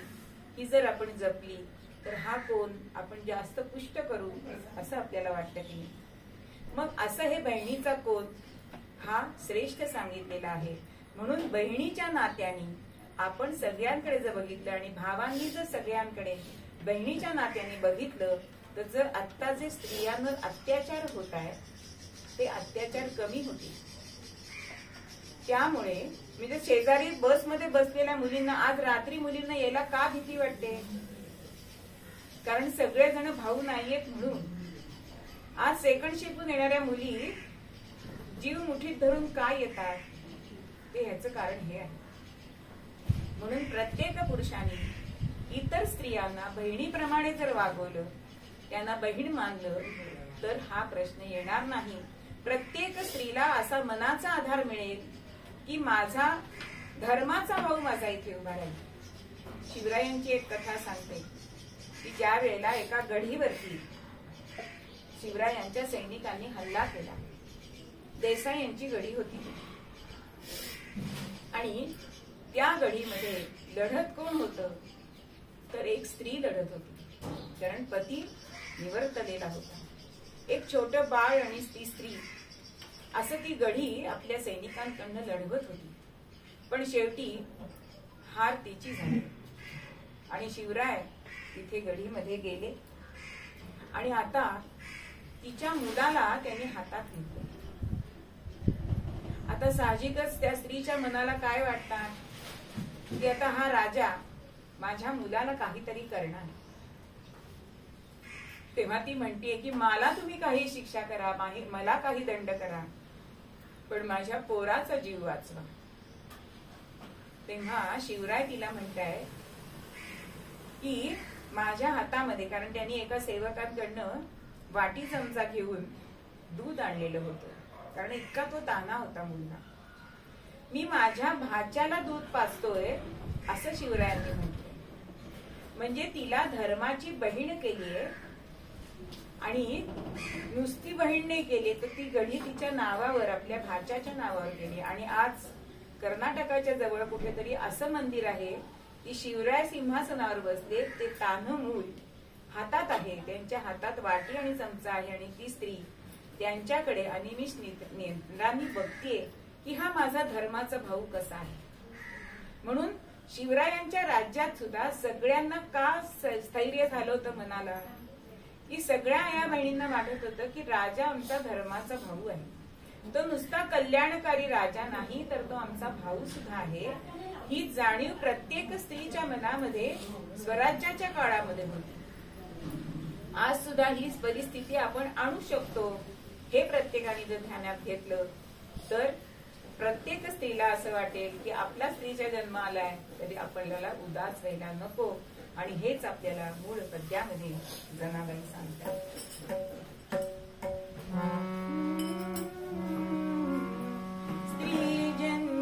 ही जर आपण जपली तर हा कोण आपण जास्त पुष्ट करू असं आपल्याला वाटतं की नाही. मग असं हे बहिणीचा कोण हा श्रेष्ठ सांगितलेला आहे. म्हणून बहिणीच्या नात्याने आपण सगळ्यांकडे जर बघितलं आणि भावांनी जर सगळ्यांकडे बहिणीच्या नात्याने बघितलं तर जर आता जे स्त्रियांवर अत्याचार होत आहेत ते अत्याचार कमी होतील. त्यामुळे म्हणजे शेजारी बसमध्ये बसलेल्या मुलींना आज रात्री मुलींना यायला का भीती वाटते, कारण सगळेजण भाऊ नाहीयेत म्हणून. आज सेकंड शिफ्टून येणाऱ्या मुली जीव मुठीत धरून का येतात, ते ह्याचं कारण हे आहे. म्हणून प्रत्येक पुरुषाने इतर स्त्रियांना बहिणीप्रमाणे जर वागवलं, त्यांना बहीण मानलं तर हा प्रश्न येणार नाही. प्रत्येक स्त्रीला असा मनाचा आधार मिळेल की माझा धर्माचा भाऊ माझा इथे उभा राहील. शिवरायांची एक कथा सांगते की ज्या वेळेला एका गढीवरती शिवरायांच्या सैनिकांनी हल्ला केला, देसाई यांची गढी होती आणि त्या गढीमध्ये लढत कोण होतं, तर एक स्त्री लढत होती, कारण पती निवर्तलेला होता. एक छोटं बाळ आणि ती स्त्री असं ती गढी आपल्या सैनिकांकडनं लढवत होती. पण शेवटी हार तिची झाली आणि शिवराय तिथे गढीमध्ये गेले आणि आता तिच्या मुलाला त्यांनी हातात घेतलं. आता साहजिकच त्या स्त्रीच्या मनाला काय वाटतात की आता हा राजा माझ्या मुलाला काहीतरी करणार. तेव्हा ती म्हणतीये की मला तुम्ही काही शिक्षा करा, मला काही दंड करा, पण माझ्या पोराचा जीव वाचवा. तेव्हा शिवराय तिला म्हणताय की माझ्या हातामध्ये, कारण त्यांनी एका सेवकांकडनं वाटी चमचा घेऊन दूध आणलेलं होतं, कारण इतका तो ताना होता मुलगा. मी माझ्या भाच्याला दूध पाजतोय असं शिवरायांनी म्हटलंय. म्हणजे तिला धर्माची बहीण केलीये आणि नुसती बहीण नाही केली, तर ती गढी तिच्या नावावर, आपल्या भाच्याच्या नावावर केली. आणि आज कर्नाटकाच्या जवळ कुठेतरी असं मंदिर आहे की शिवराय सिंहासनावर बसले, ते तान्ह मूल हातात आहे, त्यांच्या हातात वाटी आणि चमचा आहे आणि ती स्त्री त्यांच्याकडे अनिमिष नेत्रांनी बघतीये की हा माझा धर्माचा भाऊ कसा आहे. म्हणून शिवरायांच्या राज्यात सुद्धा सगळ्यांना का स्थैर्य झालं होतं मनाला, की सगळ्या या बहिणींना वाटत होतं की राजा आमचा धर्माचा भाऊ आहे. तो नुसता कल्याणकारी राजा नाही, तर तो आमचा भाऊ सुद्धा आहे. ही जाणीव प्रत्येक स्त्रीच्या मनामध्ये स्वराज्याच्या काळामध्ये होती. आज सुद्धा ही परिस्थिती आपण आणू शकतो. हे प्रत्येकाने जर ध्यानात घेतलं तर प्रत्येक स्त्रीला असं वाटेल की आपला स्त्रीचा जन्म आलाय तरी आपल्याला उदास व्हायला नको. आणि हेच आपल्याला मूळ पद्यामध्ये जनाबाई सांगतात. स्त्री जन्म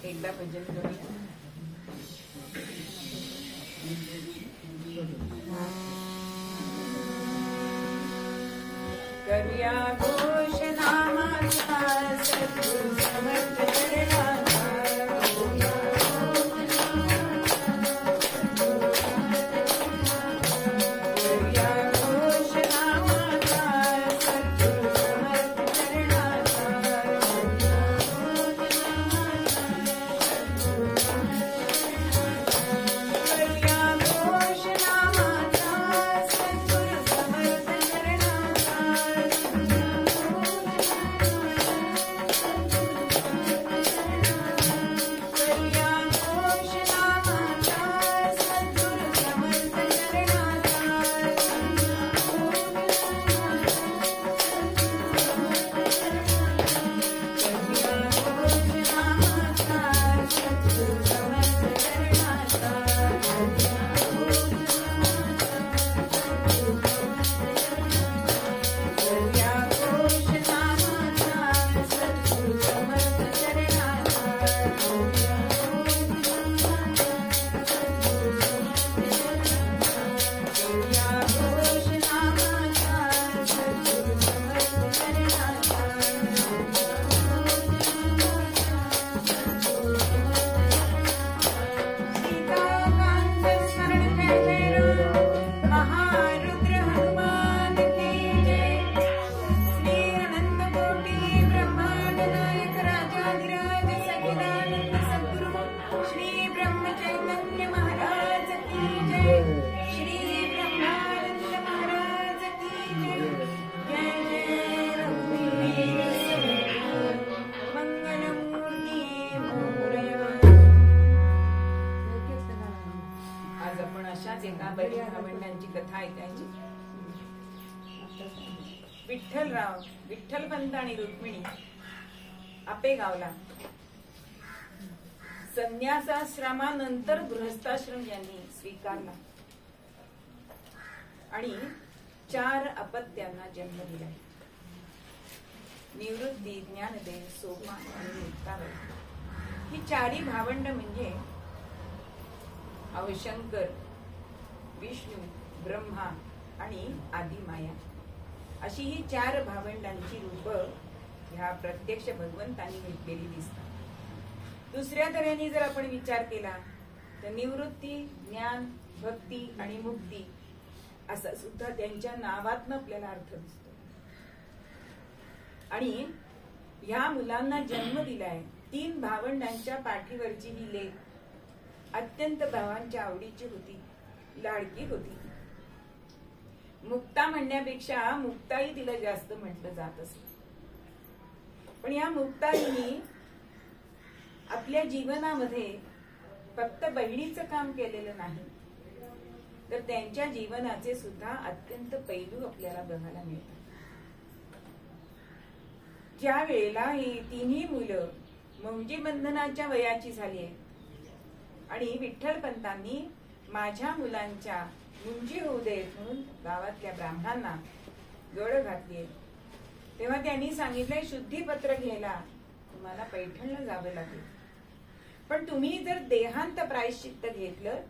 एकदा भजन करूया. करूया घोष नामाचा सद्गुरु समर्थ चरणाचा. विठ्ठलराव, विठ्ठलपंत आणि रुक्मिणी आपेगावला संन्यासाश्रमानंतर गृहस्थाश्रम यांनी स्वीकारला आणि 4 अपत्यांना जन्म दिला. निवृत्ती, ज्ञानदेव, सोपान आणि मुक्ताबाई ही 4 भावंड म्हणजे अवशंकर, विष्णू, ब्रह्मा आणि आदिमाया अशी ही 4 भावंडांची रूप ह्या प्रत्यक्ष भगवंतांनी घेतलेली दिसतात. दुसऱ्या तऱ्हेने जर आपण विचार केला तर निवृत्ती, ज्ञान, भक्ती आणि मुक्ती असा सुद्धा त्यांच्या नावातनं आपल्याला अर्थ दिसतो. आणि ह्या मुलांना जन्म दिलाय 3 भावंडांच्या पाठीवरची ही लेक अत्यंत भावांच्या आवडीची होती, लाडकी होती. मुक्ता म्हणण्यापेक्षा मुक्ताई तिला जास्त म्हटलं जात असत. पण या मुक्ताईनी आपल्या जीवनामध्ये फक्त बहिणीचं काम केलेलं नाही, तर त्यांच्या जीवनाचे सुद्धा अत्यंत पैलू आपल्याला बघायला मिळतात. ज्या वेळेला ही 3ही मुलं मौंजी बंधनाच्या वयाची झाली आहेत आणि विठ्ठलपंतांनी माझ्या मुलांच्या मुंजी होऊ देत म्हणून गावातल्या ब्राह्मणांना गळ घातली, तेव्हा त्यांनी सांगितलंय शुद्धीपत्र घ्यायला तुम्हाला पैठणला जावं लागेल, पण तुम्ही जर देहांत प्रायश्चित्त घेतलं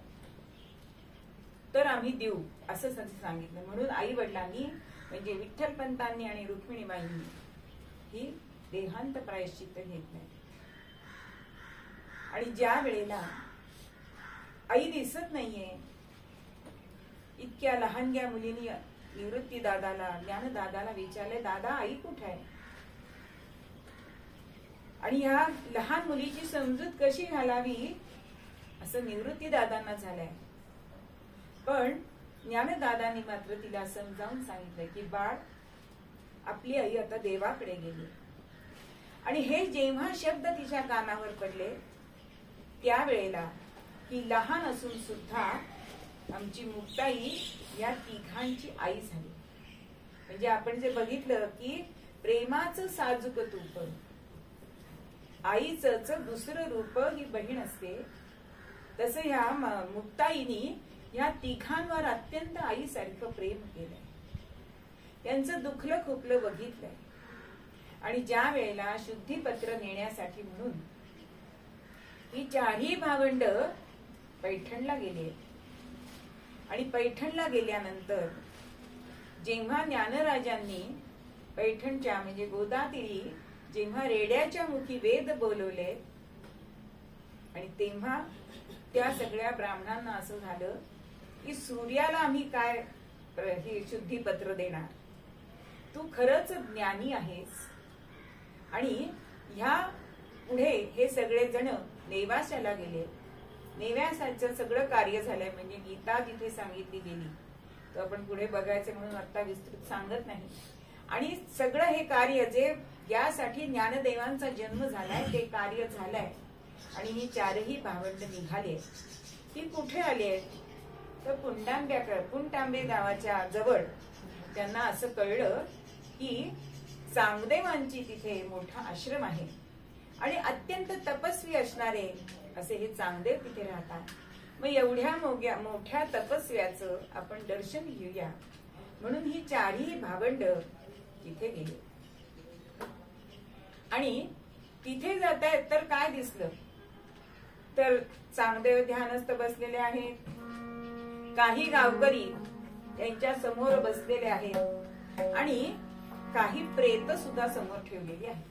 तर आम्ही देऊ असं सांगितलं. म्हणून आई वडिलांनी म्हणजे विठ्ठलपंतांनी आणि रुक्मिणीबाईंनी ही देहांत प्रायश्चित्त घेतलंय. आणि ज्या वेळेला आई दिसत नाहीये, इतक्या लहानग्या मुलींनी निवृत्ती दादाला, ज्ञान दादाला विचारले, दादा आई कुठे आहे? आणि ह्या लहान मुलीची समजूत कशी घालावी असं निवृत्ती दादांना झालंय. पण ज्ञानदादांनी मात्र तिला समजावून सांगितलं की बाळ, आपली आई आता देवाकडे गेली. आणि हे जेव्हा शब्द तिच्या कानावर पडले त्यावेळेला ही लहान असून सुद्धा आमची मुक्ताई या तिघांची आई झाली. म्हणजे आपण जे बघितलं की प्रेमाचं साजूक तूप, आईच दुसरं रूप ही बहीण असते, तसं ह्या मुक्ताईनी या तिघांवर अत्यंत आईसारखं प्रेम केलंय. त्यांचं दुखलं खुपलं बघितलंय आणि ज्या वेळेला शुद्धीपत्र नेण्यासाठी म्हणून ही चारही भावंड पैठणला गेले आणि पैठणला गेल्यानंतर जेव्हा ज्ञानराजांनी पैठणच्या म्हणजे गोदातीरी जेव्हा रेड्याच्या मुखी वेद बोलवले आणि तेव्हा त्या सगळ्या ब्राह्मणांना असं झालं की सूर्याला आम्ही काय हे शुद्धीपत्र देणार, तू खरंच ज्ञानी आहेस. आणि ह्या पुढे हे सगळे जण नेवासाला गेले. नेवासाचं सगळं कार्य झालंय म्हणजे गीता जिथे सांगितली गेली तर आपण पुढे बघायचं म्हणून आता विस्तृत सांगत नाही. आणि सगळं हे कार्य जे यासाठी ज्ञानदेवांचा जन्म झालाय ते कार्य झालंय. आणि ही चारही भावंड निघाले ती कुठे आली आहेत तर पुंटांबे गावाच्या जवळ त्यांना असं कळलं की चांगदेवांची तिथे मोठा आश्रम आहे आणि अत्यंत तपस्वी असणारे असे हे चांगदेव तिथे राहतात. मग एवढ्या मोठ्या तपस्व्याचं आपण दर्शन घेऊया म्हणून ही चारही भावंड तिथे गेली. आणि तिथे जात आहेत तर काय दिसलं तर चांगदेव ध्यानस्थ बसलेले आहेत, काही गावकरी त्यांच्या समोर बसलेले आहेत आणि काही प्रेत सुद्धा समोर ठेवलेली आहेत.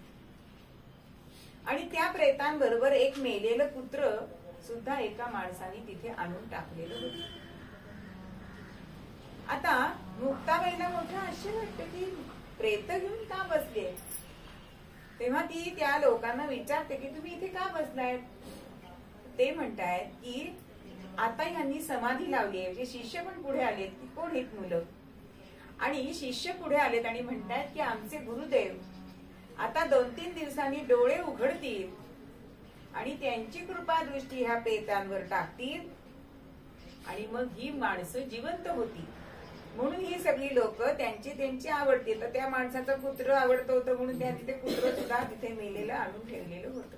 आणि त्या प्रेतांबरोबर एक मेलेलं कुत्र सुद्धा एका माणसाने तिथे आणून टाकलेलं होतं. आता मुक्ताबाईला मोठं आश्चर्य वाटतं की प्रेत घेऊन का बसले. तेव्हा ती त्या लोकांना विचारते की तुम्ही इथे का बसलायत. ते म्हणतायत की आता यांनी समाधी लावली आहे. म्हणजे शिष्य पण पुढे आलेत की कोण आहेत मुलं आणि शिष्य पुढे आलेत आणि म्हणतायत की आमचे गुरुदेव आता 2-3 दिवसांनी डोळे उघडतील आणि त्यांची कृपा दृष्टी ह्या प्रेतांवर टाकतील आणि मग ही माणसं जिवंत होती. म्हणून ही सगळी लोक त्यांची आवडतील. तर त्या माणसाचं कुत्र आवडतं होतं म्हणून त्या तिथे कुत्र सुद्धा तिथे मेलेलं आणून ठेवलेलं होतं.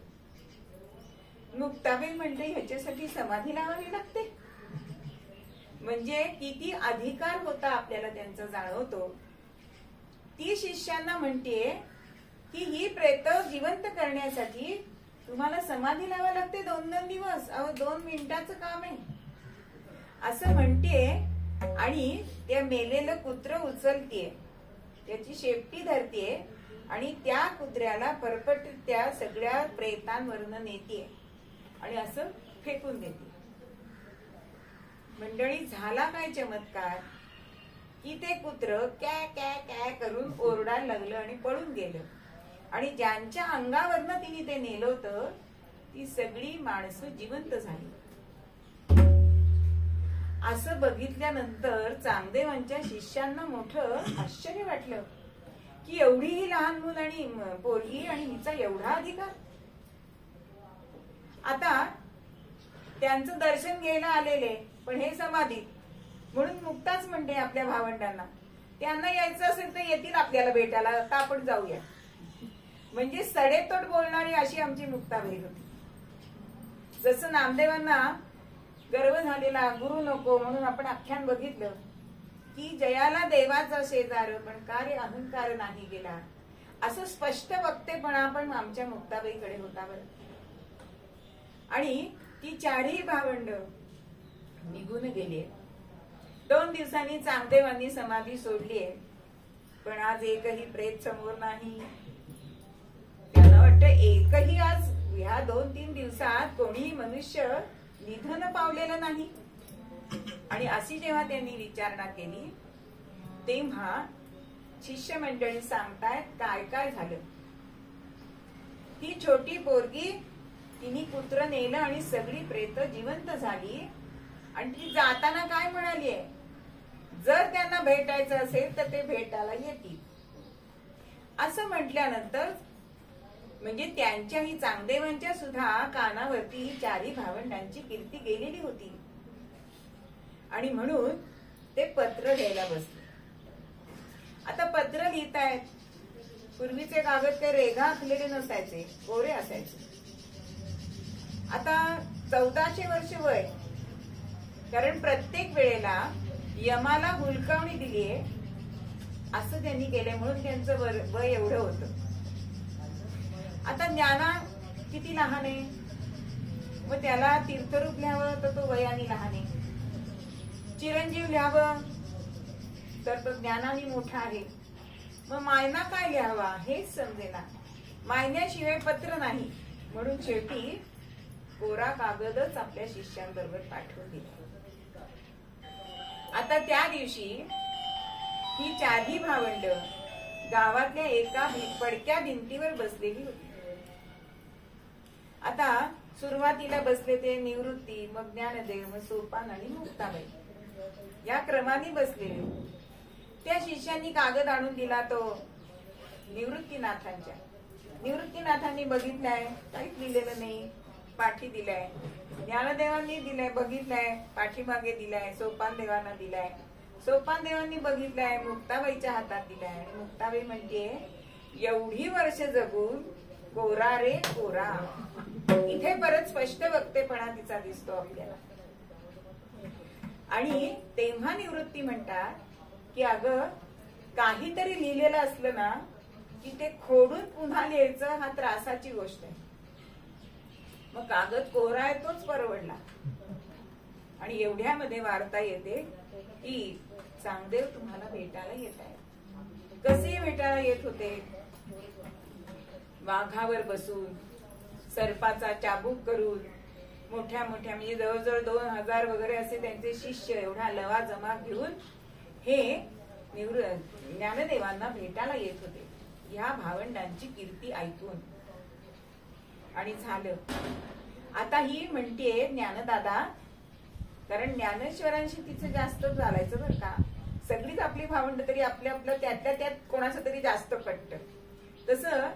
मुक्ताबाई म्हणते ह्याच्यासाठी समाधी लावावी लागते. म्हणजे किती अधिकार होता आपल्याला त्यांचा जाणवतो. ती शिष्यांना म्हणते की ही प्रेत जिवंत करण्यासाठी तुम्हाला समाधी लावावी लागते 2-2 दिवस. 2 मिनिटाचं काम आहे असं म्हणते. आणि त्या मेलेलं कुत्र उचलतीये, त्याची शेपटी धरतीये आणि त्या कुत्र्याला परपट त्या सगळ्या प्रेतांवरनं नेतीये आणि असं फेकून देते. मंडळी झाला काय चमत्कार की ते कुत्र कॅ कॅ कॅ करून ओरडायला लागलं आणि पळून गेलं. आणि ज्यांच्या अंगावरनं तिने ते नेलं होतं ती सगळी माणसं जिवंत झाली. असं बघितल्यानंतर चांगदेवांच्या शिष्यांना मोठं आश्चर्य वाटलं की एवढी ही लहान मुलं आणि पोरगी आणि हिचा एवढा अधिकार. आता त्यांचं दर्शन घ्यायला आलेले पण हे समाधी म्हणून मुक्ताच म्हणते आपल्या भावंडांना त्यांना यायचं असेल तर येतील आपल्याला भेटायला, आता आपण जाऊया. म्हणजे सडेतोड बोलणारी अशी आमची मुक्ताबाई होती. जसं नामदेवांना गर्व झालेला गुरु नको म्हणून आपण आख्यान बघितलं की जयाला देवाचा शेजार पण कार्य अहंकार नाही गेला, असं स्पष्ट वक्तेपणा पण आमच्या मुक्ताबाईकडे होता बरं. आणि ती चारही भावंड निघून गेली. 2 दिवसांनी चांगदेवांनी समाधी सोडलीये पण आज एकही प्रेत समोर नाही. त्यांना वाटतं एकही आज ह्या 2-3 दिवसात कोणीही मनुष्य निधन पावलेलं नाही. आणि अशी जेव्हा त्यांनी विचारणा केली तेव्हा शिष्य मंडळी सांगतायत काय काय झालं. ती छोटी पोरगी तिने कुत्र नेलं आणि सगळी प्रेत जिवंत झाली. आणि ती जाताना काय म्हणालीये, जर त्यांना भेटायचं असेल तर ते भेटायला येतील असं म्हटल्यानंतर म्हणजे त्यांच्याही चांगदेवांच्या सुद्धा कानावरती ही चारही भावंडांची कीर्ती गेलेली होती. आणि म्हणून ते पत्र घ्यायला बसले. आता पत्र लिहितायत. पूर्वीचे कागद ते रेघा आखलेले नसायचे, कोरे असायचे. आता 1400 वर्ष वय, कारण प्रत्येक वेळेला यमाला हुलकावणी दिलीये असं त्यांनी केलंय म्हणून त्यांचं वय एवढं होतं. आता ज्ञाना किती लहान आहे, मग त्याला तीर्थरूप लिहावं तर तो वयाने लहान आहे. चिरंजीव लिहावं तर तो ज्ञानाने मोठा आहे. मग मायना काय लिहावा हेच समजेना. मायन्याशिवाय पत्र नाही, म्हणून शेवटी कोरा कागदच आपल्या शिष्यांबरोबर पाठवून दिला. आता त्या दिवशी ही चारही भावंड गावातल्या एका पडक्या भिंतीवर बसलेली होती. आता सुरुवातीला बसले ते निवृत्ती, मग ज्ञानदेव, मग सोपान आणि मुक्ताबाई या क्रमाने बसलेले. त्या शिष्यांनी कागद आणून दिला तो निवृत्तीनाथांच्या. निवृत्तीनाथांनी बघितलाय, काहीच लिहिलेलं नाही, पाठी दिलाय. ज्ञानदेवांनी दिलाय, बघितलाय, पाठीमागे दिलाय. सोपान देवांना दिलाय, सोपान देवांनी बघितलाय, मुक्ताबाईच्या हातात दिलाय. आणि मुक्ताबाई म्हणते, एवढी वर्ष जगून कोरा रे कोरा. इथे परत स्पष्ट वक्तेपणा तिचा दिसतो आपल्याला. आणि तेव्हा निवृत्ती म्हणतात की अगं काहीतरी लिहिलेलं असलं ना की ते खोडून पुन्हा लिहायचं हा त्रासाची गोष्ट आहे. मग कागद कोरा आहे तोच परवडला. आणि एवढ्यामध्ये वार्ता येते की चांगदेव तुम्हाला भेटायला येत आहे. कसे भेटायला येत होते? वाघावर बसून, सर्पाचा चाबूक करून, मोठ्या मोठ्या म्हणजे जवळजवळ 2000 वगैरे असे त्यांचे शिष्य एवढा लवा जमा घेऊन हे ज्ञानदेवांना भेटायला येत होते. या भावंडांची कीर्ती ऐकून. आणि झालं. आता ही म्हणतीये ज्ञानदादा, कारण ज्ञानेश्वरांशी तिचं जास्त चालायचं बरं का. सगळीच आपली भावंड तरी आपल्या आपलं त्यातल्या त्यात कोणाचं तरी जास्त पटत. तसं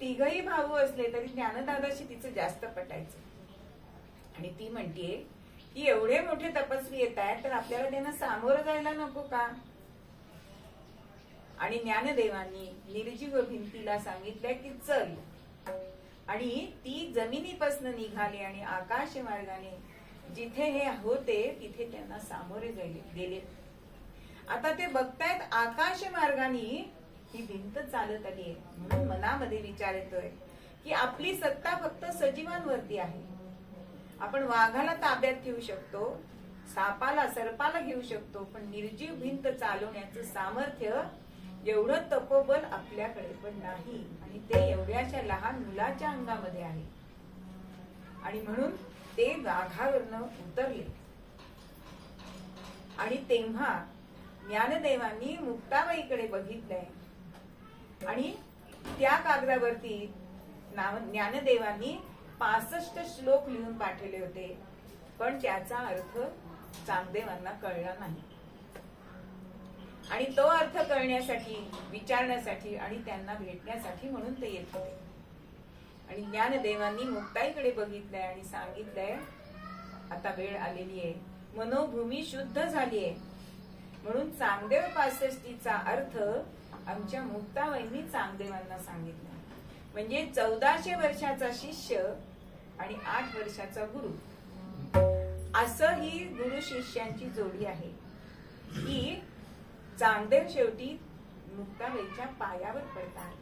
तिघही भाऊ असले तरी ज्ञानदादाशी तिचं जास्त पटायचं. आणि ती म्हणतीये की एवढे मोठे तपस्वी येत आहेत तर आपल्याला त्यांना सामोरं जायला नको का? आणि ज्ञानदेवांनी निर्जीव भिंतीला सांगितलंय की चल. आणि ती जमिनीपासून निघाली आणि आकाश मार्गाने जिथे हे होते तिथे त्यांना सामोरे गेले. आता ते बघतायत आकाश मार्गाने ही भिंत चालत आली आहे. म्हणून मनामध्ये विचार येतोय की आपली सत्ता फक्त सजीवांवरती आहे. आपण वाघाला ताब्यात ठेवू शकतो, सापाला सर्पाला घेऊ शकतो, पण निर्जीव भिंत चालवण्याचं सामर्थ्य एवढं तपोबल आपल्याकडे पण नाही. आणि ते एवढ्याशा लहान मुलाच्या अंगामध्ये आहे. आणि म्हणून ते वाघावरनं उतरले. आणि तेव्हा ज्ञानदेवांनी मुक्ताबाईकडे बघितलंय आणि त्या कागदावरती ज्ञानदेवांनी 65 श्लोक लिहून पाठवले होते. पण त्याचा अर्थ चांगदेवांना कळला नाही. आणि तो अर्थ कळण्यासाठी, विचारण्यासाठी आणि त्यांना भेटण्यासाठी म्हणून ते येत होते. आणि ज्ञानदेवांनी मुक्ताईकडे बघितलंय आणि सांगितलंय आता वेळ आलेली आहे, मनोभूमी शुद्ध झालीये. म्हणून चांगदेव 65चा अर्थ आमच्या मुक्ताबाईंनी चांगदेवांना सांगितला. म्हणजे 1400 वर्षाचा शिष्य आणि 8 वर्षाचा गुरु, असं ही गुरु शिष्यांची जोडी आहे. की चांगदेव शेवटी मुक्ताबाईच्या पायावर पडतात,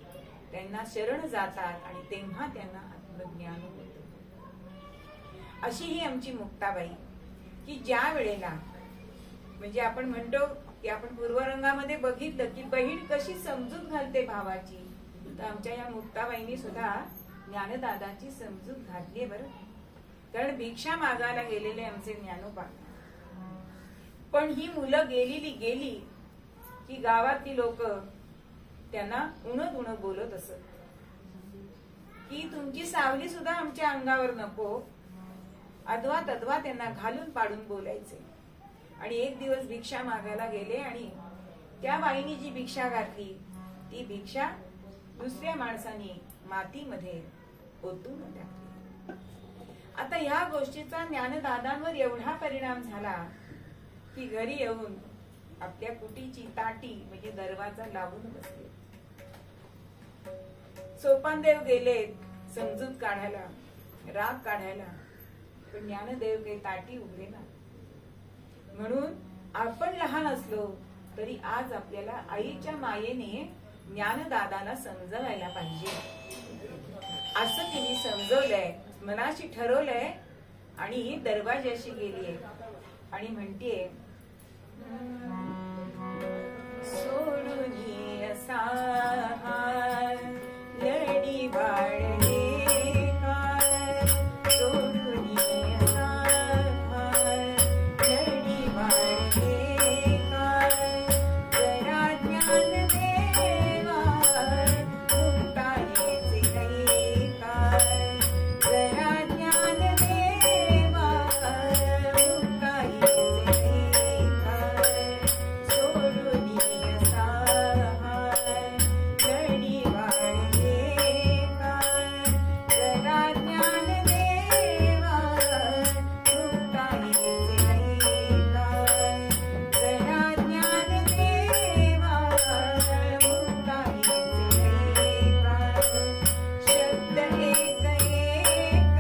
त्यांना शरण जातात आणि तेव्हा त्यांना आत्मज्ञान होते. अशी ही आमची मुक्ताबाई की ज्या वेळेला म्हणजे आपण म्हणतो की आपण पूर्वरंगामध्ये बघितलं की बहीण कशी समजूत घालते भावाची, तर आमच्या या मुक्ताबाईंनी सुद्धा ज्ञानदादाची समजूत घातली बरं. कारण भिक्षा मागायला गेलेले आमचे ज्ञानोबा, पण ही मुलं गेली की गावातली लोक त्यांना उणं उणं बोलत असत की तुमची सावली सुद्धा आमच्या अंगावर नको, अद्वा तद्वा त्यांना घालून पाडून बोलायचे. आणि एक दिवस भिक्षा मागायला गेले आणि त्या बाईनी जी भिक्षा घातली ती भिक्षा दुसऱ्या माणसाने मातीमध्ये ओतून टाकली. आता ह्या गोष्टीचा ज्ञानदादांवर एवढा परिणाम झाला की घरी येऊन आपल्या कुटीची ताटी म्हणजे दरवाजा लावून बसले. सोपानदेव गेले समजूत काढायला, राग काढायला, पण ज्ञानदेव काही ताटी उघडे ना. म्हणून आपण लहान असलो तरी आज आपल्याला आईच्या मायेने ज्ञानदादाला समजवायला पाहिजे. असं तिने समजवलंय, मनाशी ठरवलंय आणि दरवाजाशी गेलीये आणि म्हणतीये, सोडून असा लडी बाळले काय, सोडून असा लडी बाळले काय, जरा ज्ञान देवा मुक्तायेचे काही काय, जरा ज्ञान देवा मुक्तायेचे काही काय, सोडून असा लडी बाळले काय, जरा ज्ञान देवा मुक्तायेचे काही काय, जरा ज्ञान देवा मुक्तायेचे काही काय, शब्द एक एक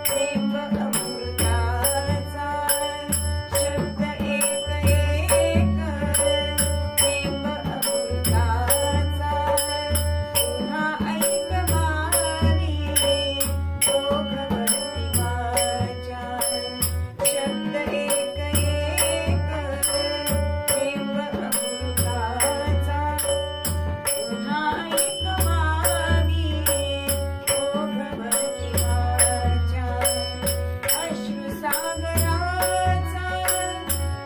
थेंब अमृताचा, शब्द एक एक थेंब अमृताचा, पुन्हा ऐक मारी ओघवरती माझ्या, शब्द एक एक थेंब अमृताचा, पुन्हा ऐक मारी ओघवरती माझ्या, अश्रुसागराचा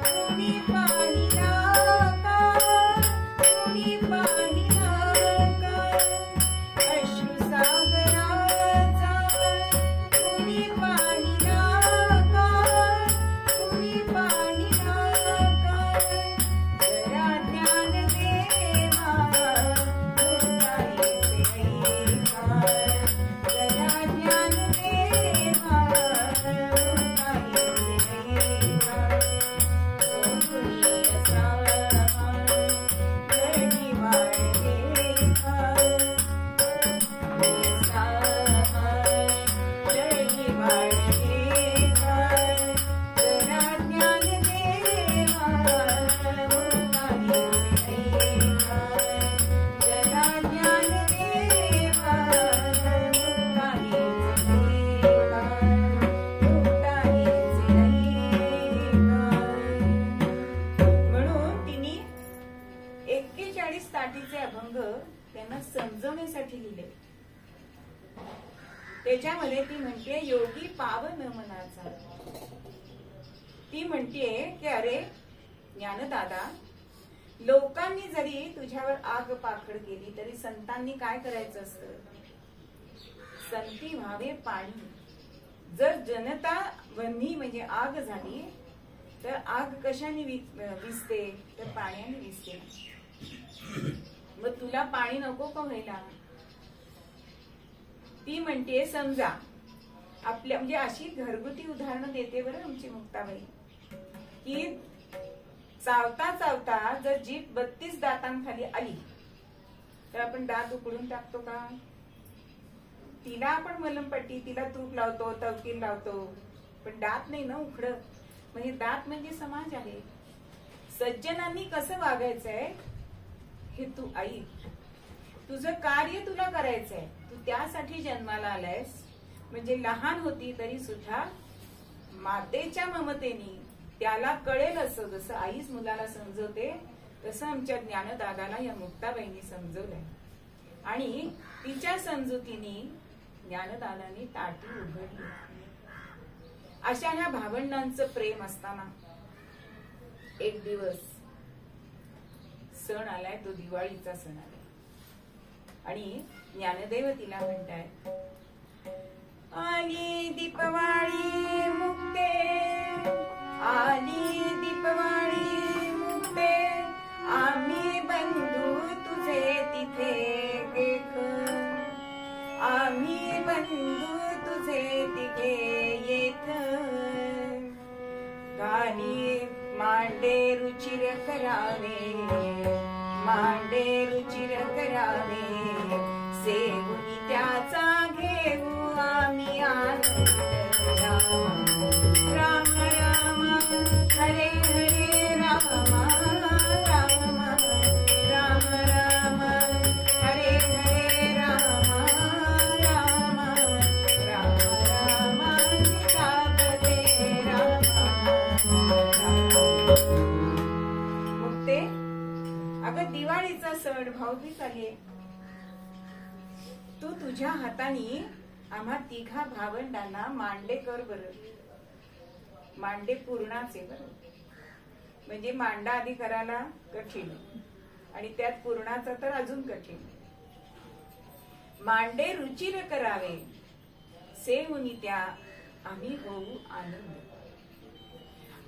कुणी पाहिला का, कुणी पाहिला का, अश्रुसागराचा कुणी पाहिला का, कुणी पाहिला का, जरा ज्ञान देवा मुक्तायेचे काही काय, जरा ज्ञान देवा मुक्तायेचे काही काय, सोडून असा लडी बाळले काय, असा लडी बाळले काय, जरा ज्ञान देवा मुक्तायेचे काही काय, जरा ज्ञान देवा मुक्तायेचे काही काय, मुक्तायेचे काही काय. म्हणून तिने 41 ताटीचे अभंग त्यांना समजवण्यासाठी लिहिले. त्याच्यामध्ये ती म्हणते, योगी पावन मनाचा. ती म्हणतेय की अरे ज्ञानदादा, लोकांनी जरी तुझ्यावर आग पाखड केली तरी संतांनी काय करायचं असतं? संती व्हावे पाणी. जर जनता वन्ही म्हणजे आग झाली तर आग कशाने विझते? तर पाण्याने विझते. मग तुला पाणी नको का व्हायला? ती म्हणते समजा आपल्या म्हणजे अशी घरगुती उदाहरणं देते बरं आमची मुक्ताबाई, की चावता चावता जर जीभ 32 दातांखाली आली तर आपण दात उकडून टाकतो का? तिला आपण मलमपट्टी, तिला तूप लावतो, तवकील लावतो, पण दात नाही ना उखडत. म्हणजे दात म्हणजे समाज आहे. सज्जनांनी कसं वागायचंय हे तू ऐक. तुझं कार्य तुला करायचंय, तू त्यासाठी जन्माला आलायस. म्हणजे लहान होती तरी सुद्धा मातेच्या ममतेने त्याला कळेल असं, जसं आईच मुलाला समजवते तसं आमच्या ज्ञानदादाला या मुक्ताबाईंनी समजवलंय. आणि तिच्या समजुतीने ज्ञानदादांनी ताटी उघडली. अशा ह्या भावंडांचं प्रेम असताना एक दिवस सण आलाय, तो दिवाळीचा सण आलाय. आणि ज्ञानदेव तिला म्हणतायत, आली दीपवाळी मुक्ते, आली दीपवाळी मुक्ते, आम्ही बंधू तुझे तिथे देख, आम्ही बंधू तुझे तिथे येत, गाणी मांडे रुचिर करावे, मांडे रुचिर करावे, सेवुनी त्याचा घेऊ आम्ही आनंद. राम राम हरे हरे राम, राम राम राम हरे हरे राम, राम भाऊबीज आलीये. तू तुझ्या हाताने आम्हा तिघा भावंडांना मांडे कर बरं. मांडे पूर्णाचे बरं. म्हणजे मांडा आधी करायला कठीण आणि त्यात पूर्णाचा तर अजून कठीण. मांडे रुचिर करावे सेवुनी त्या आम्ही होऊ आनंद,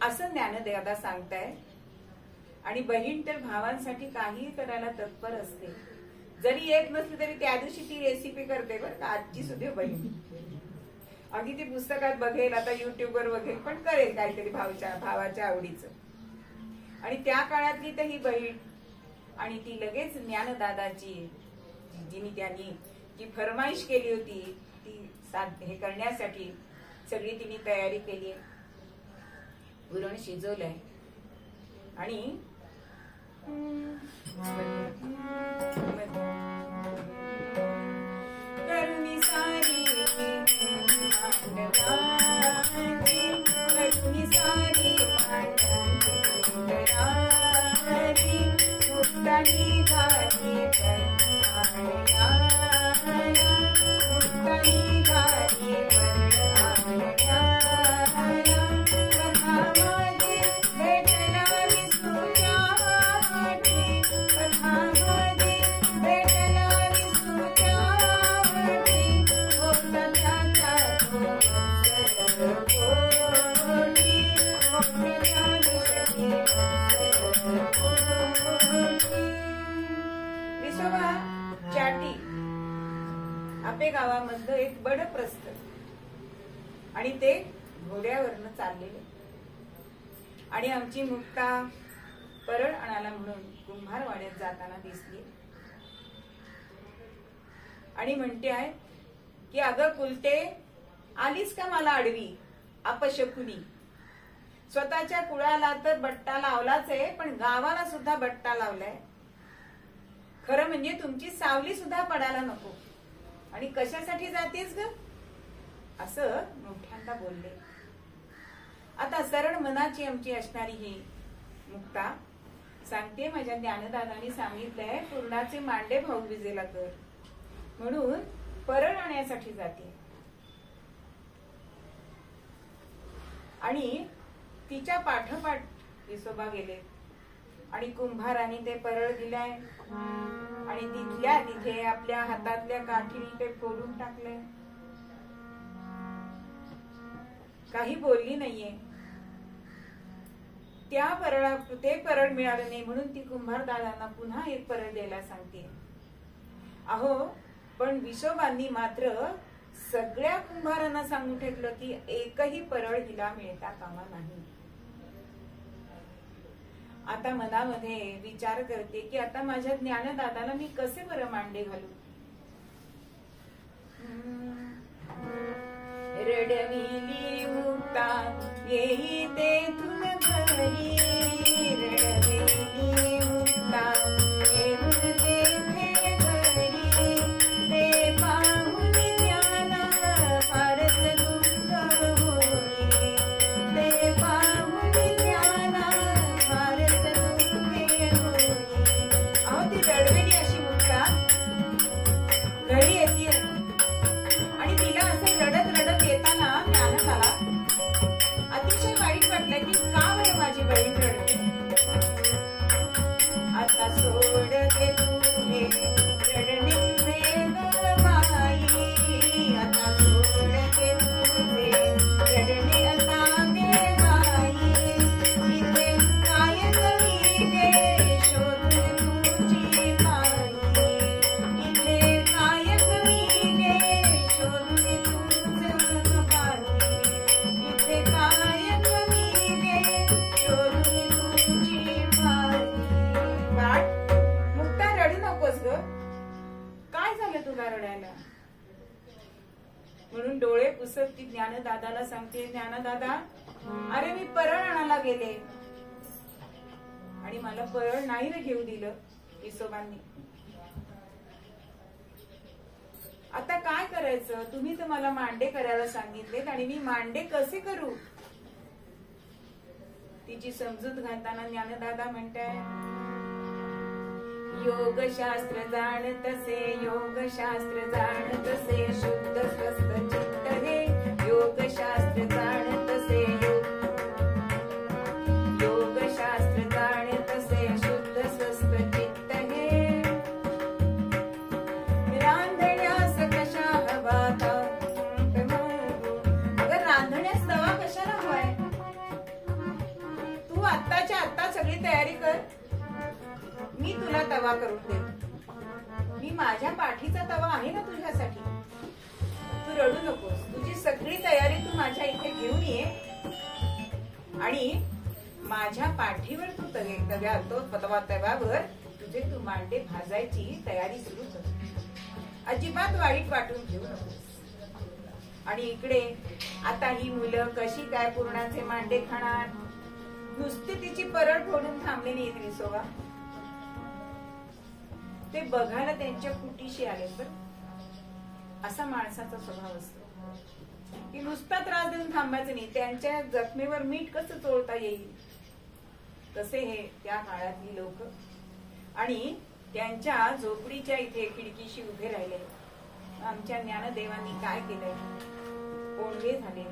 असं ज्ञानदेवता सांगताय. आणि बहीण तर भावांसाठी काहीही करायला तत्पर असते. जरी येत नसली तरी त्या दिवशी ती रेसिपी करते बरं का. आजची सुद्धा बहीण अगदी ती पुस्तकात बघेल, आता युट्यूबवर बघेल, पण करेल काहीतरी भावाच्या आवडीचं. आणि त्या काळातली तर ही बहीण आणि ती लगेच ज्ञानदादाची जिनी त्यांनी जी फरमाईश केली होती ती हे करण्यासाठी सगळी तिने तयारी केली. पुरण शिजवलंय आणि करुणी सारी करुणी सारी मुक्तानी घाली मुक्तानी घाली चाटी आपे गावामधलं एक बड प्रस्थ आणि ते घोड्यावरनं चाललेले. आणि आमची मुक्ता परळ आणायला म्हणून कुंभारवाड्यात जाताना दिसली आणि म्हणते आहे की अगं कुलते आलीस का मला आडवी अपशकुनी. स्वतःच्या कुळाला तर बट्टा लावलाच आहे पण गावाला सुद्धा बट्टा लावलाय. खरं म्हणजे तुमची सावली सुद्धा पडायला नको आणि कशासाठी जातेस ग असं मोठ्यांदा बोलले. आता सरळ मनाची आमची असणारी ही मुक्ता सांगते माझ्या ज्ञानदादांनी सांगितलंय पूर्णाचे मांडे भाऊबीजेला कर म्हणून परळ आणण्यासाठी जाते. आणि तिच्या पाठोपाठ विसोबा गेले आणि कुंभाराने ते परळ दिलाय आणि तिथल्या तिथे आपल्या हातातल्या काठीने ते फोडून टाकले. काही बोलली नाहीये. त्या ते परळ मिळालं नाही म्हणून ती कुंभारदादांना पुन्हा एक परळ द्यायला सांगते. अहो पण विसोबांनी मात्र सगळ्या कुंभारांना सांगून ठेवलं की एकही परळ हिला मिळता कामा नाही. आता मनामध्ये विचार करते की आता माझ्या ज्ञानदादाला मी कसे बरं मांडे घालू. रडविली मुक्ता येई तेथून घरी रडविली मुक्ता येऊन तेथे घरी ते पाहून ज्ञाना फारच दुःख होई ते पाहून ज्ञाना फारच दुःखे होई. अहो ती रडवेली अशी मुक्ता घरी येते आणि तिला असे रडत रडत येताना ज्ञानदाला अतिशय वाईट वाटलं की का बरं माझी बहीण रडते. आता सोडते तुझे रडणे तुझे ग बाई आता सोडते तुझे रडणे आता गे बाई इथे काय कमी गे शोधून तुझी बाई इथे काय कमी गे शोधून तुझं बाई इथे काय कमी गे शोधून तुझी बाई. मुक्ता रडू नकोस ग. काय झालं तुला रडायला. म्हणून डोळे पुसत ती ज्ञानदादाला सांगते ज्ञानदादा अरे मी परळ आणायला गेले आणि मला परळ नाही रे घेऊ दिलं विसोबांनी. आता काय करायचं. तुम्ही तर मला मांडे करायला सांगितलेत आणि मी मांडे कसे करू. तिची समजूत घालताना ज्ञानदादा म्हणताय योगशास्त्र जाणतसे योगशास्त्र जाणतसे शुद्ध स्वस्थ चित्त हे योगशास्त्र जाणतसे योगशास्त्र जाणतसे शुद्ध स्वस्थ चित्त हे रांधण्यास कशा हवा अगर रांधण्यास तवा कशाला हवाय तू आत्ताच्या आत्ता सगळी तयारी कर मी तुला तवा करून देतो मी माझ्या पाठीचा तवा आहे ना तुझ्यासाठी तू रडू नकोस तुझी सगळी तयारी तू माझ्या इथे घेऊन ये आणि माझ्या पाठीवर तू तव्यावर तुझे तू मांडे भाजायची तयारी सुरू कर अजिबात वाईट वाटून घेऊ नकोस आणि इकडे आता ही मुलं कशी काय पुरणाचे मांडे खाणार नुसती तिची परड फोडून थांबली नाही विसोबा ते बघायला त्यांच्या कुटीशी आले तर असा माणसाचा स्वभाव असतो की नुसता त्रास देऊन थांबायचं नाही त्यांच्या जखमेवर मीठ कसं चोळता येईल तसे हे त्या काळातली लोक आणि त्यांच्या झोपडीच्या इथे खिडकीशी उभे राहिले आमच्या ज्ञानदेवांनी काय केलंय कोणवे झाले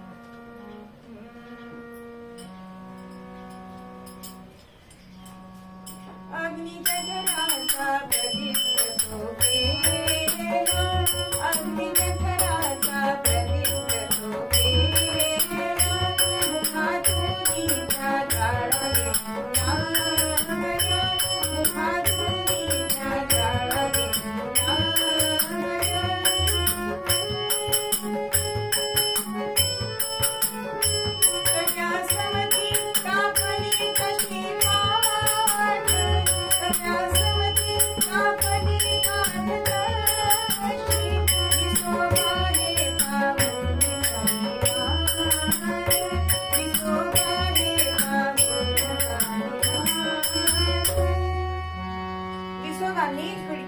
अग्नीच्या घराचा प्रदीप झोपेला अग्नीच्या घराचा प्रदीप झोपेला मुखातुरीच्या जाळाले मुखातुरीच्या जाळाले समती कापणी कशी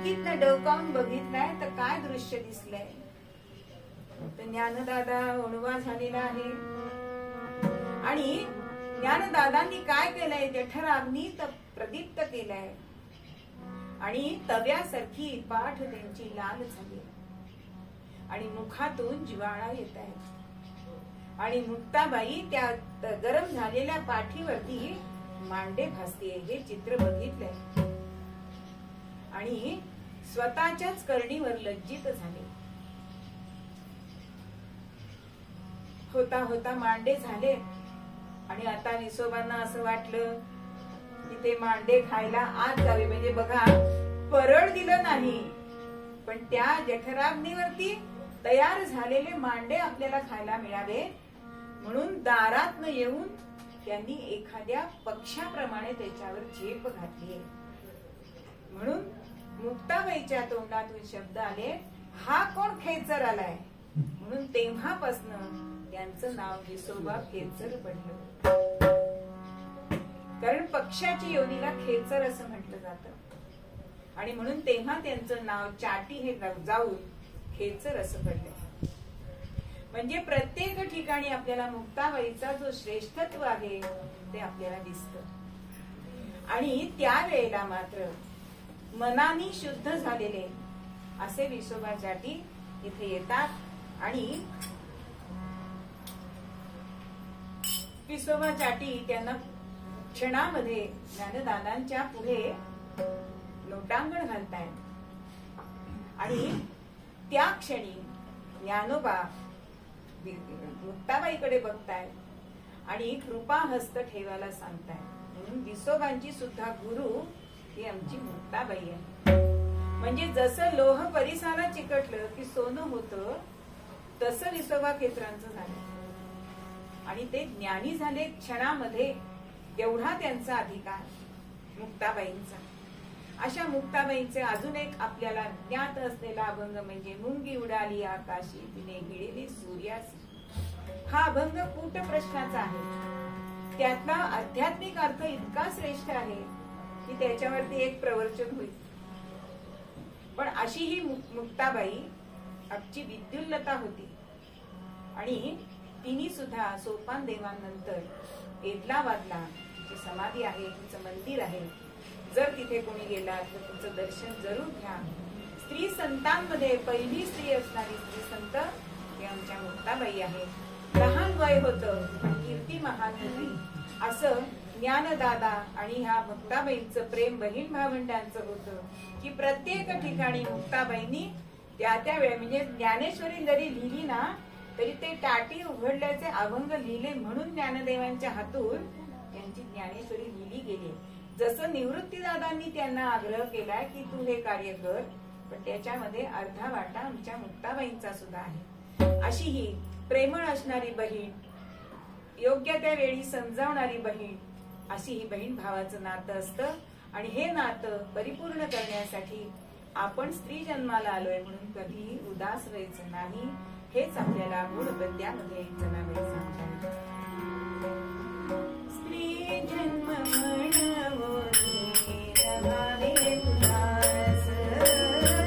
खिडकीतनं डोकावून बघितलंय तर काय दृश्य दिसलंय तर ज्ञानदादा ओणवा झालेला आहे आणि ज्ञानदादांनी काय केलंय जठराग्नीत प्रदीप्त केलंय आणि तव्यासारखी पाठ त्यांची लाल झाली आणि मुखातून ज्वाळा येत आहे आणि मुक्ताबाई त्या गरम झालेल्या पाठीवरती मांडे भासते हे चित्र बघितलंय आणि स्वतःच्याच करणीवर लज्जित झाले होता होता मांडे झाले आणि आता विसोबांना असं वाटलं की ते मांडे खायला आज जावे म्हणजे बघा परळ दिलं नाही पण त्या जठराग्नीवरती तयार झालेले मांडे आपल्याला खायला मिळावे म्हणून दारात येऊन त्यांनी एखाद्या पक्षाप्रमाणे त्याच्यावर झेप घातली म्हणून मुक्ताबाईच्या तोंडातून शब्द आले हा कोण खेचर आलाय म्हणून तेव्हापासून त्यांचं नाव विसोबा खेचर पडलं कारण पक्षाची योनीला खेचर असं म्हटलं जातं आणि म्हणून तेव्हा त्यांचं नाव चाटी हे जाऊन खेचर असं पडलं म्हणजे प्रत्येक ठिकाणी आपल्याला मुक्ताबाईचा जो श्रेष्ठत्व आहे ते आपल्याला दिसतं आणि त्यावेळेला मात्र मनाने शुद्ध झालेले असे विसोबा चाटी इथे येतात आणि विसोबा चाटी त्यांना क्षणामध्ये ज्ञानदादांच्या पुढे लोटांगण घालतायत आणि त्या क्षणी ज्ञानोबा मुक्ताबाईकडे बघतायत आणि कृपा हस्त ठेवायला सांगतायत म्हणून विसोबांची सुद्धा गुरु ही आमची मुक्ताबाई आहे म्हणजे जसं लोह परिसाला चिकटलं की सोनं होतं तसं विसोबा खेचरांचं झालं आणि ते ज्ञानी झाले क्षणामध्ये एवढा त्यांचा अधिकार मुक्ताबाईंचा अशा मुक्ताबाईंचे अजून एक आपल्याला ज्ञात असलेला अभंग म्हणजे मुंगी उडाली आकाशी तिने गिळली सूर्यासी हा अभंग कूट प्रश्नाचा आहे त्यातला आध्यात्मिक अर्थ इतका श्रेष्ठ आहे की त्याच्यावरती एक प्रवचन होईल पण अशी ही मुक्ताबाई आमची विद्युल्लता होती आणि तिने सुद्धा सोपान देवानंतर एदलाबादला जी समाधी आहे तिचं मंदिर आहे जर तिथे कोणी गेलात तर तुमचं दर्शन जरूर घ्या. स्त्री संतांमध्ये पहिली स्त्री असणारी स्त्री संत ही आमच्या मुक्ताबाई आहे. लहान वय होतं पण कीर्ती महान होती असं ज्ञानदादा आणि ह्या मुक्ताबाईंचं प्रेम बहीण भावंडांचं होतं की प्रत्येक ठिकाणी मुक्ताबाईंनी त्या वेळी म्हणजे ज्ञानेश्वरी जरी लिहिली ना तरी ते टाटी उघडल्याचे अभंग लिहिले म्हणून ज्ञानदेवांच्या हातून त्यांची ज्ञानेश्वरी लिहिली गेली. जसं निवृत्तीदादांनी त्यांना आग्रह केला की तू हे कार्य कर पण त्याच्यामध्ये अर्धा वाटा आमच्या मुक्ताबाईंचा सुद्धा आहे. अशी ही प्रेमळ असणारी बहीण, योग्य त्या वेळी समजावणारी बहीण, अशी ही बहीण भावाचं नातं असतं. आणि हे नातं परिपूर्ण करण्यासाठी आपण स्त्री जन्माला आलोय म्हणून कधीही उदास व्हायचं नाही. हेच आपल्याला मूळ पद्यामध्ये जनाबाई सांगतात. स्त्री जन्म म्हणवोनी रहावे उदास,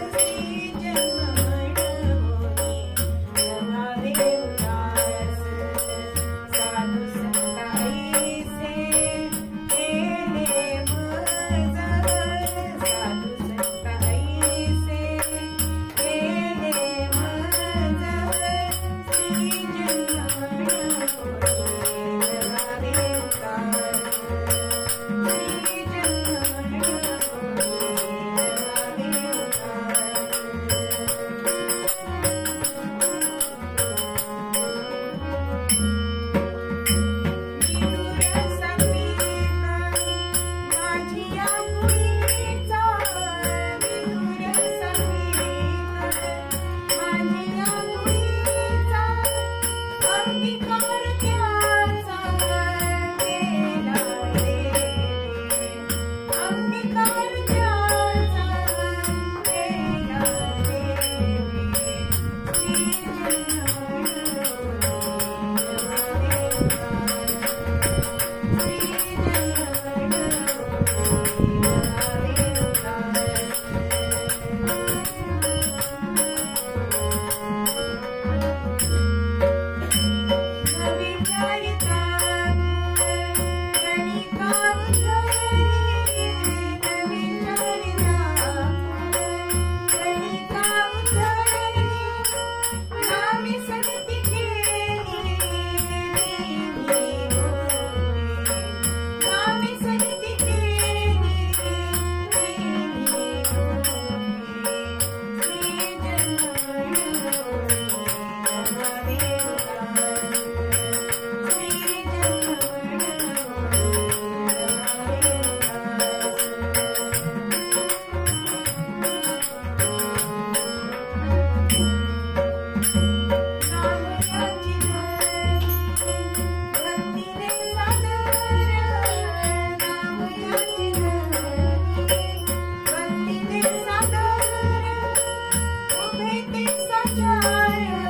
स्त्री जन्म म्हणवोनी रहावे उदास, साधू संताईचे केले मज, साधू संताईचे केले मज, स्त्री जन्म म्हणवोनी रहावे उदास, स्त्री जन्म म्हणवोनी रहावे सागर